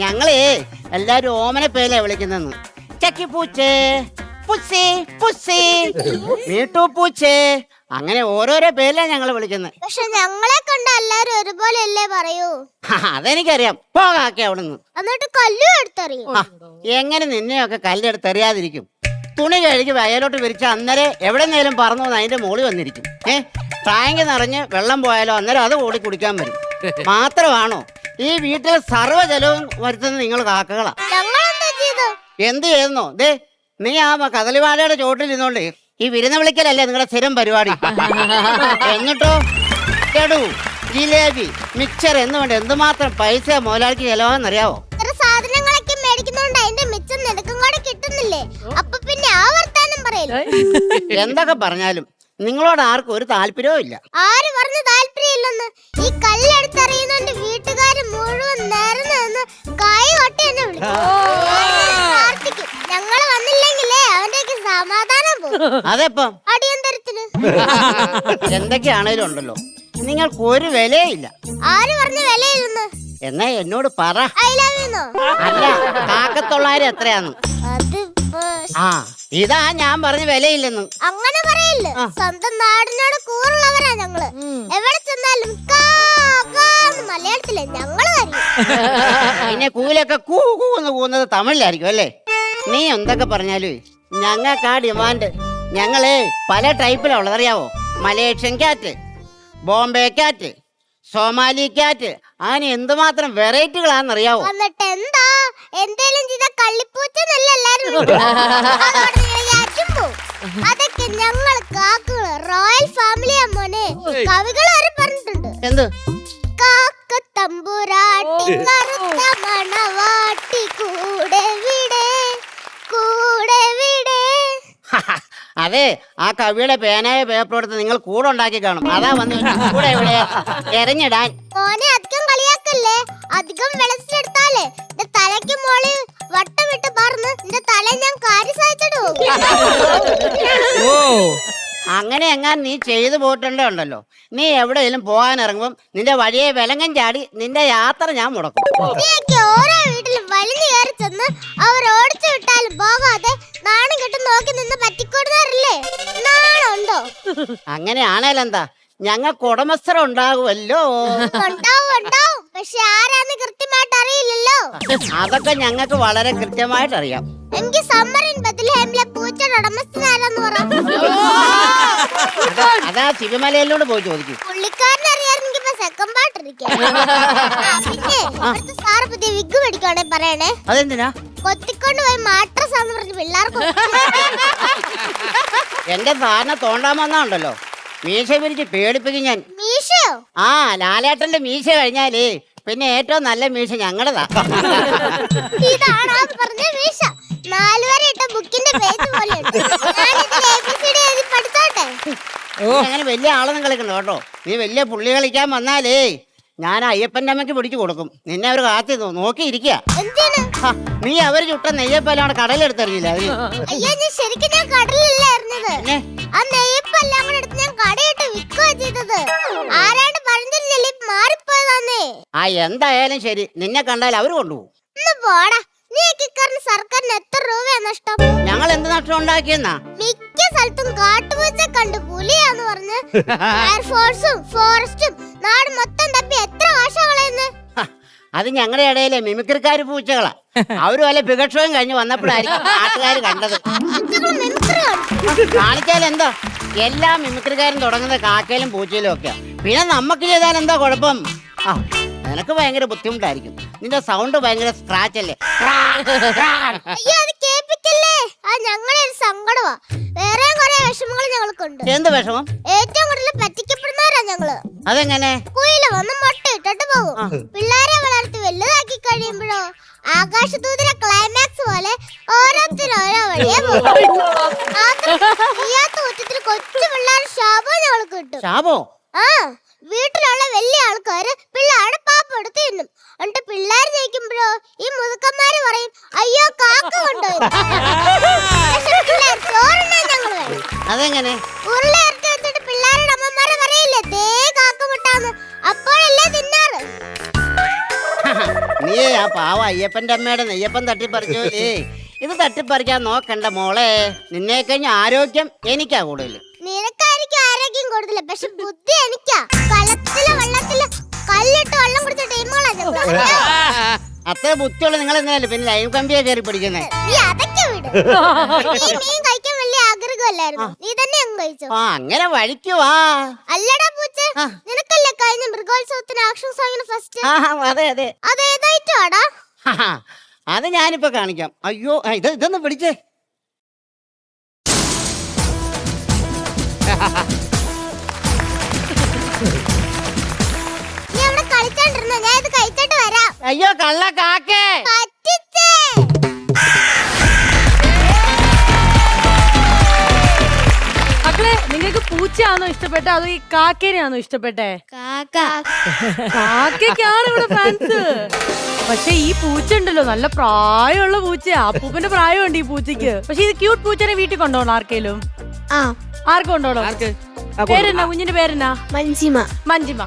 Speaker 13: ഞങ്ങളെ എല്ലാരും ഓമന പേലെ വിളിക്കുന്നെന്ന്. ചക്കി പൂച്ചേ, പുssy, പുssy, മീട്ടു പൂച്ചേ, അങ്ങനെ ഓരോരോ പേരിലാ ഞങ്ങള് വിളിക്കുന്നത്.
Speaker 1: പക്ഷെ ഞങ്ങളെ കണ്ട എല്ലാരും ഒരുപോലെ അല്ലേ പറയൂ?
Speaker 13: അതെനിക്കറിയാം. പോകാക്കെ അവിടുന്ന്.
Speaker 1: എന്നിട്ട് കല്ലു എടുത്തറിയും.
Speaker 13: എങ്ങനെ നിന്നെയൊക്കെ കല്ലെടുത്തെറിയാതിരിക്കും? തുണി കഴുകി വയലോട്ട് വിരിച്ച അന്നേരം എവിടെ നേരം പറന്നു വന്ന് അതിന്റെ മോളി വന്നിരിക്കും. ടാങ്ക് നിറഞ്ഞ് വെള്ളം പോയാലോ അന്നേരം അത് ഓടി കുടിക്കാൻ വരും. മാത്രമാണോ ഈ വീട്ടിൽ സർവ്വജലവും വരുത്തുന്നത് നിങ്ങൾ കാക്കകളാ. എന്ത് ചെയ്യുന്നോ? ദേ, നീ ആ കദളിവാഴയുടെ ചോട്ടിലിരുന്നോണ്ടേ ഈ വിരുന്ന് വിളിക്കലല്ലേ നിങ്ങളുടെ സ്ഥിരം പരിപാടി. എന്നിട്ടോ ലഡു, ജിലേബി, മിക്സർ എന്നുകൊണ്ട് എന്തുമാത്രം പൈസ മുതലാളിക്ക് ചെലവാന്നറിയാവോ?
Speaker 1: സാധനങ്ങളൊക്കെ മേടിക്കുന്നോണ്ട് അതിന്റെ മിച്ചം നിനക്കും കൂടെ
Speaker 13: എന്തൊക്കെ പറഞ്ഞാലും നിങ്ങളോട് ആർക്കും ഒരു താല്പര്യവും ഇല്ല.
Speaker 1: ആര് പറഞ്ഞു താല്പര്യമില്ലെന്ന്? ഈ കല്ലെടുത്തറിയുന്നവന്റെ വീട്ടുകാര് മുഴുവൻ നേർന്ന് നിന്ന് കൈ കൊട്ടി എന്നെ വിളിക്കും. ഞങ്ങള് വന്നില്ലെങ്കിലേ അവന്റെയൊക്കെ സമാധാനം പോകും.
Speaker 13: അതെപ്പം
Speaker 1: അടിയന്തരത്തിന്.
Speaker 13: എന്തൊക്കെയാണേലും ഉണ്ടല്ലോ, നിങ്ങൾക്ക് ഒരു വിലയില്ല.
Speaker 1: ആര് പറഞ്ഞു വിലയില്ലെന്ന്?
Speaker 13: എന്നാ എന്നോട് പറ.
Speaker 1: ഐ ലവ് യുന്നോ?
Speaker 13: അല്ല, കാക്കത്തൊള്ളായിരം എത്രയാന്ന്?
Speaker 1: അത്
Speaker 13: ആ, ഇതാ ഞാൻ പറഞ്ഞ വിലയില്ലെന്ന്.
Speaker 1: അങ്ങനെ പറയില്ല. സ്വന്തം നാടിനോട് കൂറുള്ളവരാ ഞങ്ങള്. എവിടെ ചെന്നാലും മലയാളത്തിലെ ഞങ്ങള് കരയും.
Speaker 13: പിന്നെ കൂലൊക്കെ കൂന്ന് കൂന്നത് തമിഴിലായിരിക്കും അല്ലേ? നീ എന്തൊക്കെ പറഞ്ഞാലും ഞങ്ങൾക്ക് ആ ഡിമാൻഡ്. ഞങ്ങള് പല ടൈപ്പിലാ ഉള്ളത് അറിയാവോ? Malaysian cat, Bombay cat, Somali cat, അങ്ങനെ എന്തുമാത്രം വെറൈറ്റികളാണെന്നറിയാവോ?
Speaker 1: എന്നിട്ട് എന്താ എന്തേലും ചെയ്ത കള്ളിപ്പൂച്ചെന്നല്ല എല്ലാരും അതൊക്കെ ഞങ്ങൾ കാക്കുകള് റോയൽ ഫാമിലിയാ മോനെ. കവികൾ വരെ പറഞ്ഞിട്ടുണ്ട്.
Speaker 13: എന്ത്?
Speaker 1: കാക്ക തമ്പുരാട്ടി കറുത്ത മണവാട്ടി കൂടെ വിടെ കൂടെ വിടെ.
Speaker 13: അതെ, ആ കവിയുടെ പേനായ പേപ്പർ എടുത്ത് നിങ്ങൾ കൂടെ ഉണ്ടാക്കി കാണും. അതാ വന്ന് കൂടെ ഇവിടെ എറിഞ്ഞിടാൻ.
Speaker 1: മോനെ അധികം കളിയാക്കല്ലേ. അധികം വെള്ളത്തിലെടുത്താലേ എന്റെ തലയ്ക്ക് മോളിൽ വട്ടം വിട്ട് പറന്ന് എന്റെ തല ഞാൻ കാര്യം സാധിച്ചിട്ട്
Speaker 13: അങ്ങനെ എങ്ങാൻ നീ ചെയ്തു പോയിട്ടുണ്ടല്ലോ, നീ എവിടെയെങ്കിലും പോകാൻ ഇറങ്ങുമ്പോൾ നിന്റെ വഴിയെ വിലങ്ങൻ ചാടി നിന്റെ യാത്ര ഞാൻ മുടക്കും.
Speaker 1: ഓരോ വീട്ടിലും വലിഞ്ഞു കയറി ചെന്ന് അവർ ഓടിച്ചു വിട്ടാലും പോകാതെ നാണം കെട്ട് നോക്കി നിന്ന് പറ്റിക്കൊടുക്കാറില്ലേ? നാണുണ്ടോ?
Speaker 13: അങ്ങനെയാണേലെന്താ, ഞങ്ങൾക്ക് ഉടമസ്ഥരം ഉണ്ടാകുമല്ലോ.
Speaker 1: ഉണ്ടാവും. പക്ഷെ ആരാന്ന് കൃത്യമായിട്ട് അറിയില്ലല്ലോ.
Speaker 13: അതൊക്കെ ഞങ്ങൾക്ക് വളരെ കൃത്യമായിട്ട് അറിയാം.
Speaker 1: എനിക്ക് സമ്മറിൻ ബത്ലഹേമിലെ പൂച്ചയുടെ ഉടമസ്ഥനാരാന്ന് പറ.
Speaker 13: അതാ ശിവമലയിലോട് പോയി ചോദിക്കും.
Speaker 1: പുള്ളിക്കാരനെ അറിയാമെങ്കിൽ ഇപ്പൊ സെക്കൻഡ് പാട്ടിരിക്കും. പിന്നെ അടുത്ത സാറ് പുതിയ വിഗ് മേടിക്കുവാണെ പറയണേ.
Speaker 13: അതെന്തിനാ?
Speaker 1: കൊത്തിക്കൊണ്ട് പോയി മാട്രസ് ആന്ന് പറഞ്ഞ് പിള്ളേർക്ക്
Speaker 13: എന്റെ സാറിനെ തോണ്ടാമെന്നുണ്ടല്ലോ, മീശ പിരിച്ച് പേടിപ്പിക്കും ഞാൻ.
Speaker 1: മീശയോ?
Speaker 13: ആ, ലാലേട്ടന്റെ മീശ കഴിഞ്ഞാലേ പിന്നെ ഏറ്റവും നല്ല മീശ ഞങ്ങളതാ.
Speaker 1: ഇതാണോ പറഞ്ഞ മീശ? 4 വരെ ഇട്ട ബുക്കിന്റെ പേജ് പോലെ പഠിച്ചോട്ടെ.
Speaker 13: അങ്ങനെ വലിയ ആളൊന്നും കളിക്കണ്ട കേട്ടോ. നീ വലിയ പുള്ളി കളിക്കാൻ വന്നാലേ ഞാൻ അയ്യപ്പന്റെ അമ്മയ്ക്ക് പിടിച്ചു കൊടുക്കും. നിന്നെ അവർ കാത്തി നോക്കിയിരിക്കുക. നീ അവര് ചുട്ട നെയ്യപ്പല്ലാണ് കടലെടുത്തറിയില്ല.
Speaker 1: അയ്യോ, ഞാൻ ശരിക്കും ഞാൻ കടലിലല്ല എറിഞ്ഞത്. ആ നെയ്യപ്പെല്ലാം കൂടെ എടുത്ത് ഞാൻ കടയിട്ട് വിൽക്കുക ചെയ്തത്. ആരാണ്ട് പറഞ്ഞില്ലേ മാറിപ്പോയതാന്നേ.
Speaker 13: ആ, എന്തായാലും ശരി, നിന്നെ കണ്ടാൽ അവര് കൊണ്ടുപോകും.
Speaker 1: ഒന്ന് പോടാ. നീ സർക്കാരിന് എത്ര രൂപയാ നഷ്ടം?
Speaker 13: ഞങ്ങൾ എന്ത് നഷ്ടം ഉണ്ടാക്കിയെന്നാ?
Speaker 1: മിക്ക സ്ഥലത്തും കാട്ടുപൂച്ച കണ്ട് പുലിയാന്ന് പറഞ്ഞ് എയർഫോഴ്സും ഫോറസ്റ്റും നാട് മൊത്തം തപ്പി എത്ര കാശാ കളയുന്നു?
Speaker 13: അത് ഞങ്ങളുടെ ഇടയിലെ മിമിക്രിക്കാര് പൂച്ചകളാ. അവര് വല്ല പികക്ഷവും കഴിഞ്ഞ് വന്നപ്പോഴായിരിക്കും നാട്ടുകാർ കണ്ടത്. കാണിച്ചാൽ എന്താ, എല്ലാ മിമിക്രിക്കാരും തുടങ്ങുന്നത് കാക്കയിലും പൂച്ചയിലും ഒക്കെയാ. പിന്നെ നമുക്ക് ചെയ്താൽ എന്താ കുഴപ്പം? ആ, നിനക്ക് ഭയങ്കര ബുദ്ധിമുട്ടായിരിക്കും. നിന്റെ സൗണ്ട് ഭയങ്കര സ്ക്രാച്ച് അല്ലേ?
Speaker 1: അയ്യോ, അത് കേൾപ്പിക്കല്ലേ. ആ ഞങ്ങളെ ഒരു സങ്കടമാ. വേറെ കുറെ വിഷമങ്ങൾ ഞങ്ങൾക്കുണ്ട്.
Speaker 13: എന്ത് വിഷമം?
Speaker 1: ഏറ്റവും കൂടുതൽ പറ്റിക്കപ്പെടുന്നവരാ ഞങ്ങള്.
Speaker 13: അതെങ്ങനെ?
Speaker 1: കുയില് വന്ന് മുട്ട ഇട്ടിട്ട് പോകും. പിള്ളേരെ വളർത്തി വലുതാക്കി കഴിയുമ്പോഴോ ആകാശദൂതിലെ ക്ലൈമാക്സ് പോലെ ഓരോരുത്തരും ഓരോ വഴിയെ പോകും. ഊറ്റത്തിൽ കൊച്ചു പിള്ളേർ ശാപം ഞങ്ങൾക്ക് കിട്ടും.
Speaker 13: ശാപോ?
Speaker 1: ആ, വീട്ടിലുള്ള വലിയ ആൾക്കാര് പിള്ളേരുടെ പാപ്പ എടുത്ത് തിന്നും. എന്നിട്ട് പിള്ളേർ ജയിക്കുമ്പോഴോ ഈ മുതുക്കന്മാര് പറയും അയ്യോ കാക്ക കൊണ്ടുപോയി.
Speaker 13: അതെങ്ങനെ?
Speaker 1: ഉരുളയിറക്കി വെച്ചിട്ട് പിള്ളേരുടെ അമ്മമാരെ പറയില്ലേ ദേ കാക്ക മുട്ടാന്ന്. അപ്പോഴല്ലേ തിന്നാറ്.
Speaker 13: നീ ആ പാവ അയ്യപ്പന്റെ അമ്മയുടെ നെയ്യപ്പം തട്ടിപ്പറിച്ചോലേ. ഇത് തട്ടിപ്പറിക്കാൻ നോക്കണ്ട മോളെ. നിന്നെ കഴിഞ്ഞ ആരോഗ്യം എനിക്കാ കൂടുതൽ.
Speaker 1: നിനക്കായിരിക്കും ആരോഗ്യം കൂടുതൽ, പക്ഷെ ബുദ്ധി എനിക്കാ. കലത്തില് വെള്ളത്തില് കല്ലിട്ട് വെള്ളം കുടിച്ച ടീമുകളാ.
Speaker 13: അത്ര ബുദ്ധിയുള്ള നിങ്ങൾ എന്നാലും പിന്നെ ലൈവ് കമ്പിയാ കയറി പിടിക്കുന്നേ.
Speaker 1: നീ അതൊക്കെ വിട്. മീൻ കഴിക്കാൻ വലിയ ആഗ്രഹമല്ലായിരുന്നു, നീ തന്നെ അങ്ങ് കഴിച്ചോ.
Speaker 13: ആ, അങ്ങനെ വഴിക്കുവാ.
Speaker 1: അല്ലടാ പൂച്ച, നിനക്കല്ലേ കഴിഞ്ഞ മൃഗോത്സവത്തിന് ആക്ഷൻ സോങ്ങിന് ഫസ്റ്റ്?
Speaker 13: അതെ അതെ.
Speaker 1: അതേതായിട്ടാടാ?
Speaker 13: അത് ഞാനിപ്പോ കാണിക്കാം. അയ്യോ, ഇതൊന്ന് പിടിച്ചേ.
Speaker 1: നീ അവിടെ കളിച്ചോണ്ടിരുന്ന, ഞാൻ ഇത് കഴിച്ചിട്ട് വരാം.
Speaker 13: അയ്യോ കള്ള കാക്കേ.
Speaker 1: പറ്റിച്ചേ.
Speaker 3: പൂച്ചയാണോ ഇഷ്ടപ്പെട്ടെ അതോ ഈ കാക്കേനെയാണോ ഇഷ്ടപ്പെട്ടെ?
Speaker 1: കാക്ക.
Speaker 3: കാക്കയ്ക്കാണ് ഇവിടെ ഫാൻസ്. പക്ഷെ ഈ പൂച്ച ഉണ്ടല്ലോ നല്ല പ്രായമുള്ള പൂച്ചയാ. അപ്പൂപ്പന്റെ പ്രായമുണ്ട് ഈ പൂച്ചയ്ക്ക്. പക്ഷെ ഇത് ക്യൂട്ട് പൂച്ചനെ വീട്ടിൽ കൊണ്ടുപോകണം ആർക്കേലും? ആർക്കും കൊണ്ടുപോകണം. പേരെന്നാ കുഞ്ഞിന്റെ പേരെന്നാ?
Speaker 1: മഞ്ജിമ.
Speaker 3: മഞ്ജിമ.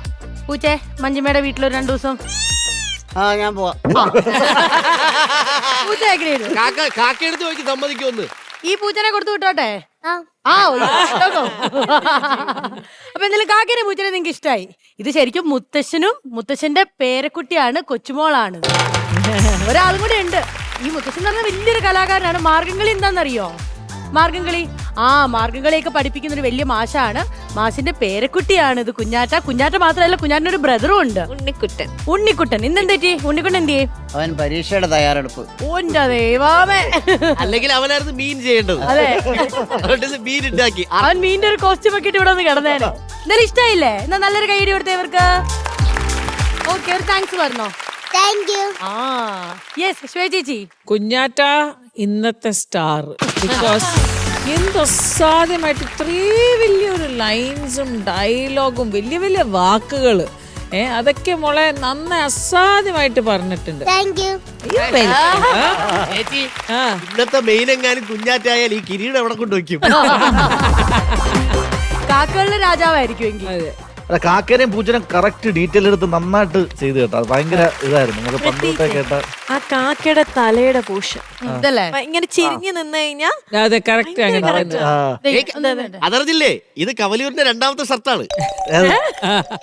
Speaker 3: പൂച്ചേ മഞ്ജിമയുടെ വീട്ടിലൊരു 2 ദിവസം
Speaker 13: ഞാൻ പോവാം.
Speaker 3: പൂച്ച എങ്ങനെയാണ്?
Speaker 6: കാക്കയെടുത്ത് നോക്കി സമ്മതിക്കൊന്ന്.
Speaker 3: ഈ പൂച്ചനെ കൊടുത്തു വിട്ടോട്ടെ. അപ്പൊ എന്തായാലും കാക്കേനെ പൂച്ചനെ നിങ്ങക്ക് ഇഷ്ടായി. ഇത് ശരിക്കും മുത്തശ്ശന്റെ പേരക്കുട്ടിയാണ്, കൊച്ചുമോളാണ്. ഒരാളും കൂടെ ഉണ്ട്. ഈ മുത്തശ്ശൻ എന്ന് പറഞ്ഞാൽ വലിയൊരു കലാകാരനാണ്. മാർഗംകളി എന്താണെന്നറിയോ? മാർഗംകളി മാർഗംകളിയൊക്കെ പഠിപ്പിക്കുന്ന ഒരു വലിയ മാഷാണ്. മാഷിന്റെ പേരക്കുട്ടിയാണ് ഇത് കുഞ്ഞാറ്റ മാത്രമല്ല, കുഞ്ഞാറ്റിന് ഒരു ബ്രദറും ഉണ്ട്, ഉണ്ണിക്കുട്ടൻ. ഇന്നെന്തെറ്റി? ഉണ്ണിക്കുട്ടൻ എന്ത് ചെയ്യും?
Speaker 13: അവൻ പരീക്ഷയുടെ തയ്യാറെടുപ്പ്.
Speaker 3: ഓന്റെ ദൈവമേ,
Speaker 6: അല്ലെങ്കിൽ അവനായിരുന്നു മീൻ ചെയ്യേണ്ടത്.
Speaker 3: അതെ,
Speaker 6: മീൻ ഉണ്ടാക്കി.
Speaker 3: അവൻ മീനിന്റെ ഒരു കോസ്റ്റ്യൂം ഒക്കെ ഇട്ട് ഇവിടെ ഒന്ന് കിടന്നേനെ. എന്തായാലും ഇഷ്ടായില്ലേ? എന്നാ നല്ലൊരു കൈയ്യടി കൊടുത്തേ ഇവർക്ക്. ഓക്കെ, ഒരു താങ്ക്സ് പറഞ്ഞോ.
Speaker 1: Thank you.
Speaker 3: യെസ് ശ്വേത ചേച്ചി.
Speaker 4: കുഞ്ഞാറ്റ ഇന്നത്തെ സ്റ്റാർ. ബിക്കോസ് അസാധ്യമായിട്ട് ഇത്രയും വലിയൊരു ലൈൻസും ഡയലോഗും വലിയ വലിയ വാക്കുകള് അതൊക്കെ മോളെ നന്നായി അസാധ്യമായിട്ട് പറഞ്ഞിട്ടുണ്ട്.
Speaker 1: Thank you.
Speaker 6: ഇന്നത്തെ മെയിൻ എങ്ങാനും കുഞ്ഞാറ്റായാൽ ഈ കിരീടം എവിടെ കൊണ്ടുവയ്ക്കും?
Speaker 3: കാക്കകളുടെ രാജാവായിരിക്കും എങ്കിൽ.
Speaker 8: അല്ല, കാക്കേനെയും പൂച്ചനെയും കറക്റ്റ് ഡീറ്റെയിൽ എടുത്ത് നന്നായിട്ട് ചെയ്ത് കേട്ടോ. അത് ഭയങ്കര ഇതായിരുന്നു. നമുക്ക് പണ്ടത്തെ കേട്ട
Speaker 7: ആ കാക്കയുടെ തലയുടെ പൂഷൻ
Speaker 3: ഇതല്ലേ
Speaker 7: ഇങ്ങനെ ചെരിഞ്ഞു നിന്ന് കഴിഞ്ഞാ
Speaker 4: അതെ, കറക്റ്റ് അങ്ങനെ
Speaker 6: അതറിഞ്ഞില്ലേ? ഇത് കവലിയൂരിന്റെ 2ാമത്തെ ഷർട്ടാണ്.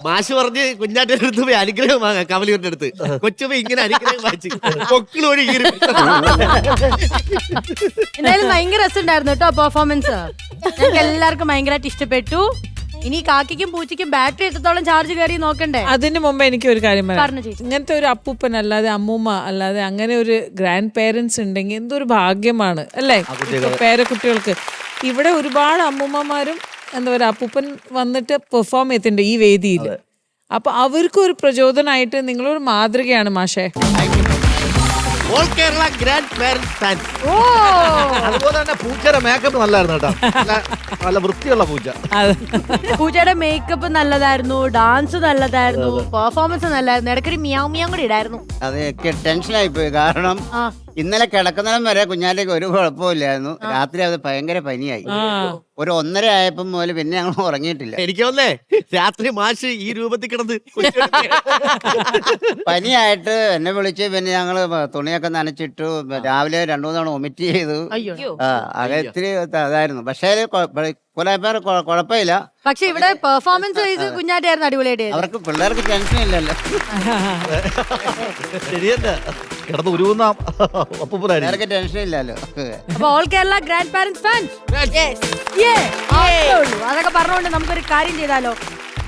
Speaker 6: മാഷ് പറഞ്ഞ് കുഞ്ഞാറ്റ അടുത്ത് പോയി അനുഗ്രഹം വാങ്ങാം. കവലിയൂരിന്റെ അടുത്ത് കൊച്ചുപോയി ഇങ്ങനെ അനുഗ്രഹം വാങ്ങിച്ചു കൊക്കിലോടി.
Speaker 3: എന്തായാലും ഭയങ്കര രസമുണ്ടായിരുന്നു കേട്ടോ പെർഫോമൻസ്. ഞങ്ങൾക്ക് എല്ലാവർക്കും ഭയങ്കരമായിട്ട് ഇഷ്ടപ്പെട്ടു. ഇനി കാക്കയ്ക്കും പൂച്ചയ്ക്കും ബാറ്ററി എത്രത്തോളം ചാർജ് കയറി നോക്കണ്ടേ?
Speaker 4: അതിന് മുമ്പ് എനിക്ക് ഒരു കാര്യം
Speaker 3: പറഞ്ഞു ചേച്ചി.
Speaker 4: ഇങ്ങനത്തെ ഒരു അപ്പൂപ്പൻ അല്ലാതെ അമ്മൂമ്മ അല്ലാതെ അങ്ങനെ ഒരു ഗ്രാൻഡ് പേരൻസ് ഉണ്ടെങ്കിൽ എന്തൊരു ഭാഗ്യമാണ് അല്ലേ പേരക്കുട്ടികൾക്ക്. ഇവിടെ ഒരുപാട് അമ്മൂമ്മമാരും എന്താ പറയുക അപ്പൂപ്പൻ വന്നിട്ട് പെർഫോം ചെയ്തിട്ടുണ്ട് ഈ വേദിയിൽ. അപ്പൊ അവർക്കും ഒരു പ്രചോദനമായിട്ട് നിങ്ങളൊരു മാതൃകയാണ് മാഷേ.
Speaker 6: All Kerala grand parents fans.
Speaker 8: അതുപോലെ തന്നെ പൂച്ചയുടെ മേക്കപ്പ് നല്ലായിരുന്നു കേട്ടോ. നല്ല വൃത്തിയുള്ള പൂച്ച.
Speaker 3: പൂച്ചയുടെ മേക്കപ്പ് നല്ലതായിരുന്നു, ഡാൻസ് നല്ലതായിരുന്നു, പെർഫോമൻസ് നല്ലതായിരുന്നു. ഇടയ്ക്കൊരു മിയാവ് മിയാവും കൂടി ഇടായിരുന്നു.
Speaker 13: അതൊക്കെ ടെൻഷനായി പോയി. കാരണം ഇന്നലെ കിടക്കുന്നിടം വരെ കുഞ്ഞാറ്റേക്ക് ഒരു കുഴപ്പമില്ലായിരുന്നു. രാത്രി അത് ഭയങ്കര പനിയായി. ഒരു 1:30 ആയപ്പം മുതൽ പിന്നെ ഞങ്ങൾ ഉറങ്ങിയിട്ടില്ല.
Speaker 6: എനിക്ക് വന്നേ രാത്രി മാഷ് ഈ രൂപത്തിൽ കിടന്ന്
Speaker 13: പനിയായിട്ട് എന്നെ വിളിച്ച് പിന്നെ ഞങ്ങള് തുണിയൊക്കെ നനച്ചിട്ടു. രാവിലെ 2-3 തവണ വൊമിറ്റ് ചെയ്തു. അകത്തിരി അതായിരുന്നു. പക്ഷേ കുറെ പേർ കുഴപ്പമില്ല.
Speaker 3: പക്ഷെ ഇവിടെ പെർഫോമൻസ് വൈസ് കുഞ്ഞാറ്റായിരുന്നു അടിപൊളിയായിട്ട്.
Speaker 13: അവർക്ക് പിള്ളേർക്ക് ടെൻഷൻ ഇല്ലല്ലോ.
Speaker 8: ശരിയല്ല, കിടന്ന് ഉരുവുന്ന
Speaker 13: പിള്ളേർക്ക് ടെൻഷൻ ഇല്ലല്ലോ.
Speaker 3: അപ്പൊ all Kerala grand parents fans അതൊക്കെ പറഞ്ഞുകൊണ്ട് നമുക്കൊരു കാര്യം ചെയ്താലോ.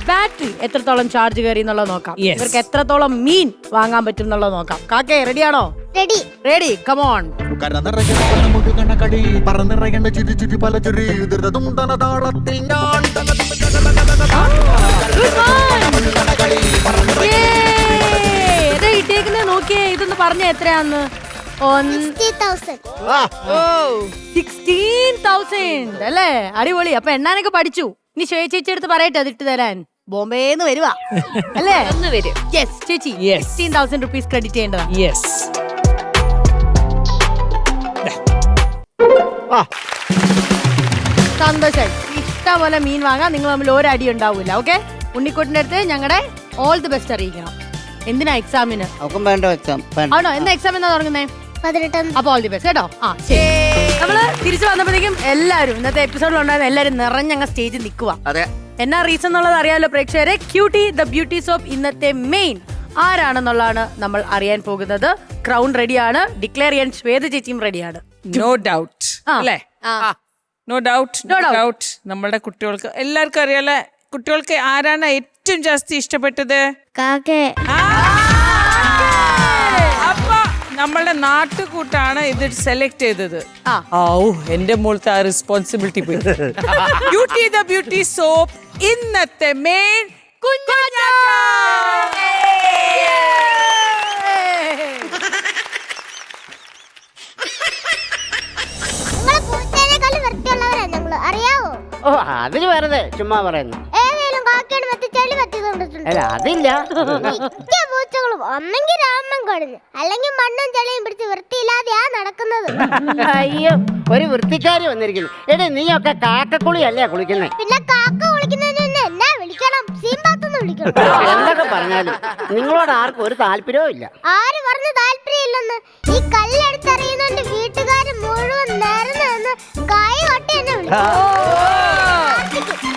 Speaker 3: ബാറ്ററി എത്രത്തോളം ചാർജ് കയറി എന്നുള്ളത് നോക്കാം. ഇവർക്ക് എത്രത്തോളം മീൻ വാങ്ങാൻ പറ്റും എന്നുള്ളത് നോക്കാം. കാക്കേ റെഡിയാണോ? റെഡി. കമോൺ.
Speaker 12: മുഴുകണ പറന്നിറയേണ്ട ചുരി ചുരി പല ചുരി ധൃതതുണ്ടന താളത്തിൽ ഞാൻ
Speaker 3: ഇട്ടേക്കുന്നത് നോക്കിയേ. ഇതൊന്ന് പറഞ്ഞ എത്രയാന്ന്? 16,000 അല്ലേ? അടിപൊളി. അപ്പൊ എണ്ണാനൊക്കെ പഠിച്ചു. ഇനി ശ്വേത ചേച്ചി എടുത്ത് പറയട്ടെ അത് ഇട്ട് തരാൻ. ബോംബേന്ന് വരുവാ അല്ലേ? യെസ് ചേച്ചി, 16,000 rupees ക്രെഡിറ്റ് ചെയ്യേണ്ടതാ. സന്തോഷായി. ഇഷ്ടം പോലെ മീൻ വാങ്ങാം. നിങ്ങൾ തമ്മിൽ ഒരടി ഉണ്ടാവൂല. ഓക്കെ, ഉണ്ണിക്കുട്ടിന്റെ അടുത്ത് ഞങ്ങളുടെ ഓൾ ദി ബെസ്റ്റ് അറിയിക്കണം. എന്തിനാ എക്സാമിന്? ആണോ? എന്നാ എക്സാം എന്നാ തുടങ്ങുന്നേ?
Speaker 1: 18.
Speaker 3: അപ്പൊ ഓൾ ദി ബെസ്റ്റ് കേട്ടോ. നമ്മള് തിരിച്ചു വന്നപ്പോഴേക്കും എല്ലാരും ഇന്നത്തെ എപ്പിസോഡിൽ ഉണ്ടായിരുന്ന എല്ലാരും നിറഞ്ഞങ്ങ സ്റ്റേജിൽ നിൽക്കുക. എന്നാ റീസൺ എന്നുള്ളത് അറിയാലോ പ്രേക്ഷകരെ. ക്യൂട്ടി ദ ബ്യൂട്ടി സോപ്പ് ഇന്നത്തെ മെയിൻ ആരാണെന്നുള്ളതാണ് നമ്മൾ അറിയാൻ പോകുന്നത്. ക്രൗൺ റെഡിയാണ്, ഡിക്ലെയർ ചെയ്യാൻ ശ്വേത ചേച്ചിയും റെഡിയാണ്.
Speaker 4: നോ ഡൗട്ട് അല്ലേ? No doubt. നമ്മളുടെ കുട്ടികൾക്ക് എല്ലാവർക്കും അറിയാലോ. കുട്ടികൾക്ക് ആരാണ് ഏറ്റവും ജാസ്തി ഇഷ്ടപ്പെട്ടത്? അപ്പൊ നമ്മളുടെ നാട്ടുകൂട്ടാണ് ഇത് സെലക്ട് ചെയ്തത്. എന്റെ മോളത്തെ ആ റെസ്പോൺസിബിലിറ്റി പോയി. ബ്യൂട്ടി ദ ബ്യൂട്ടി സോപ്പ് ഇന്നത്തെ മെയിൻ കുഞ്ഞാറ്റ.
Speaker 1: പൂച്ചേനേക്കാൾ വൃത്തിയുള്ളവരാ ഞങ്ങള്, അറിയാവോ?
Speaker 13: ഓ അതിന് വെറുതെ ചുമ്മാ പറയുന്നു.
Speaker 1: ഏതേലും കാക്കയുടെ മത്തി ചെളി പറ്റി കണ്ടിട്ടുണ്ട്?
Speaker 13: അല്ല അതില്ല.
Speaker 1: മിക്ക പൂച്ചകളും ഒന്നെങ്കിൽ രാമൻ കഴിഞ്ഞു അല്ലെങ്കിൽ മണ്ണും ചെളിയും പിടിച്ച് വൃത്തിയില്ലാതെയാ നടക്കുന്നത്.
Speaker 13: അയ്യോ ഒരു വൃത്തിക്കാരി വന്നിരിക്കുന്നു. എടേ നീയൊക്കെ കാക്കക്കുളിയല്ലേ കുളിക്കുന്നേ?
Speaker 1: പിന്നെ കാക്ക കുളിക്കുന്നതിന് മുന്നേ എന്നാ വിളിക്കണം? സീമ്പാത്തെന്ന് വിളിക്കണം.
Speaker 13: എന്തൊക്കെ പറഞ്ഞാലും നിങ്ങളോട് ആർക്കും ഒരു താല്പര്യവും ഇല്ല.
Speaker 1: ആര് പറഞ്ഞു താല്പര്യം ഇല്ലെന്ന്? ഈ കല്ലെടുത്തെറിയുന്നോണ്ട് വീട്ടുകാര് മുഴുവൻ നേർന്ന് നിന്ന് കൈ കൊട്ടി എന്നെ വിളിക്കും.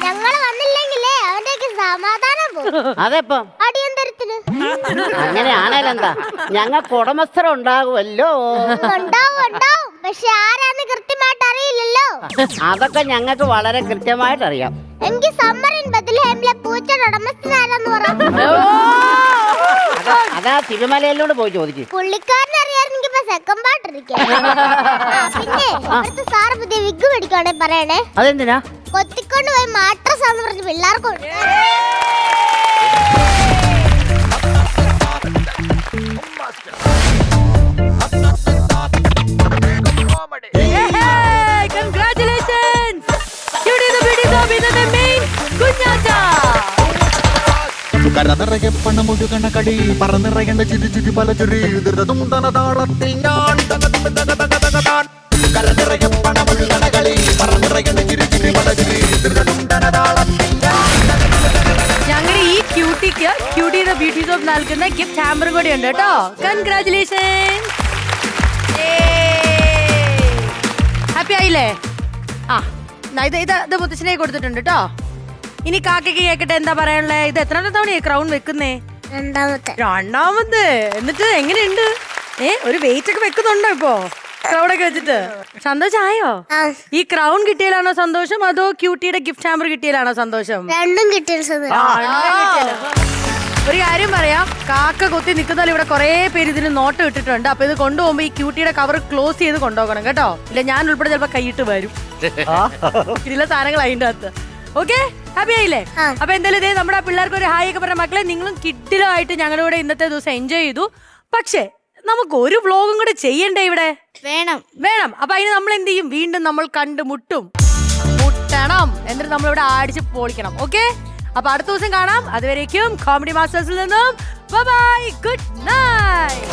Speaker 1: ഞങ്ങള് വന്നില്ലെങ്കിലേ അവന്റെയൊക്കെ സമാധാനം പോകും.
Speaker 13: അതെപ്പോ
Speaker 1: അടിയന്തരത്തിന്
Speaker 13: അങ്ങനെയാണേലെന്താ ഞങ്ങൾക്ക് ഉടമസ്ഥരം ഉണ്ടാകുമല്ലോ.
Speaker 1: ഉണ്ടാവും. പക്ഷെ ആരാന്ന് കൃത്യമായിട്ട് അറിയില്ലല്ലോ.
Speaker 13: അതൊക്കെ ഞങ്ങൾക്ക് വളരെ കൃത്യമായിട്ട് അറിയാം.
Speaker 1: എനിക്ക് സമ്മറിൻ ബത്ലഹേമിലെ പൂച്ചയുടെ ഉടമസ്ഥനാരാന്ന് പറ.
Speaker 13: അതാ തിരുമലയിലൂടെ പോയി ചോദിക്കും.
Speaker 1: പുള്ളിക്കാരനെ അറിയാമെങ്കിൽ ഇപ്പൊ സെക്കൻഡ് പാർട്ട് ഇരിക്കാം. പിന്നെ ഇവിടുത്തെ സാറ് പുതിയ വിഗ് മേടിക്കുവാണെ പറയണേ.
Speaker 13: അതെന്തിനാ?
Speaker 1: കൊത്തിക്കൊണ്ട് പോയി മാട്രസ് ആന്ന് പറഞ്ഞ് പിള്ളേർക്ക് കൊടുക്കും.
Speaker 3: Congratulations! Cutie the Beauty Shop in the main കുഞ്ഞാറ്റ.
Speaker 12: കരനിറയെ പണമൊഴുകണ കളി പറന്നിറയേണ്ട ചിരി ചിരി പല ചുരി ധൃതതുണ്ടന താളത്തിൽ ഞാൻ കരനിറയെ പണമൊഴുകണ കളി പറന്നിറയേണ്ട ചിരി ചിരി പല ചുരി ധൃതതുണ്ടന താളത്തിൽ
Speaker 3: ഞങ്ങളുടെ ഈ ക്യൂട്ടിക്ക് ക്യൂട്ടി ദ ബ്യൂട്ടി ഷോപ്പ് നൽകുന്ന ഗിഫ്റ്റ് ഹാമ്പറും കൂടി ഉണ്ട് കേട്ടോ. കൺഗ്രാറ്റുലേഷൻ. ഹാപ്പി ആയില്ലേ? ആ ഇത് മുത്തച്ഛനെ കൊടുത്തിട്ടുണ്ട് കേട്ടോ. ഇനി കാക്കയ്ക്ക് കേക്കട്ടെ എന്താ പറയാനുള്ളത്. ഇത് എത്രാമത്തെ തവണയാ ക്രൗൺ വെക്കുന്നേ? രണ്ടാമത്. എന്നിട്ട് എങ്ങനെയുണ്ട്? ഒരു വെയിറ്റ് ഒക്കെ വെക്കുന്നുണ്ടോ ഇപ്പോ ക്രൗഡൊക്കെ വെച്ചിട്ട്? സന്തോഷമായോ? ഈ ക്രൗൺ കിട്ടിയാലാണോ സന്തോഷം അതോ ക്യൂട്ടിയുടെ ഗിഫ്റ്റ് ഹാമ്പർ കിട്ടിയാലാണോ സന്തോഷം?
Speaker 1: രണ്ടും കിട്ടിയ.
Speaker 3: ഒരു കാര്യം പറയാം, കാക്ക കൊത്തി നിൽക്കുന്നതിൽ ഇവിടെ കുറെ പേര് ഇതിന് നോട്ട് ഇട്ടിട്ടുണ്ട്. അപ്പൊ ഇത് കൊണ്ടുപോകുമ്പോ ഈ ക്യൂട്ടിയുടെ കവർ ക്ലോസ് ചെയ്ത് കൊണ്ടുപോകണം കേട്ടോ. ഇല്ല ഞാൻ ഉൾപ്പെടെ ചിലപ്പോ കൈയിട്ട് വരും. ഇതിലെ സാധനങ്ങൾ അതിന്റെ അകത്ത്. ഓക്കെ, ഹാപ്പി ആയില്ലേ? അപ്പൊ എന്തായാലും ഇതേ നമ്മുടെ പിള്ളേർക്ക് ഒരു ഹായ് ഒക്കെ പറഞ്ഞ മക്കളെ, നിങ്ങളും കിഡിലായിട്ട് ഞങ്ങളുടെ കൂടെ ഇന്നത്തെ ദിവസം എൻജോയ് ചെയ്തു. പക്ഷേ നമുക്ക് ഒരു വ്ലോഗും കൂടെ ചെയ്യണ്ടേ ഇവിടെ? വേണം. അപ്പൊ അതിന് നമ്മൾ എന്ത് ചെയ്യും? വീണ്ടും നമ്മൾ മുട്ടണം. എന്നിട്ട് നമ്മളിവിടെ അടിച്ച് പൊളിക്കണം. ഓക്കെ, അപ്പൊ അടുത്ത ദിവസം കാണാം. അതുവരേക്കും കോമഡി മാസ്റ്റേഴ്സിൽ നിന്നും ബൈ, ഗുഡ് നൈറ്റ്.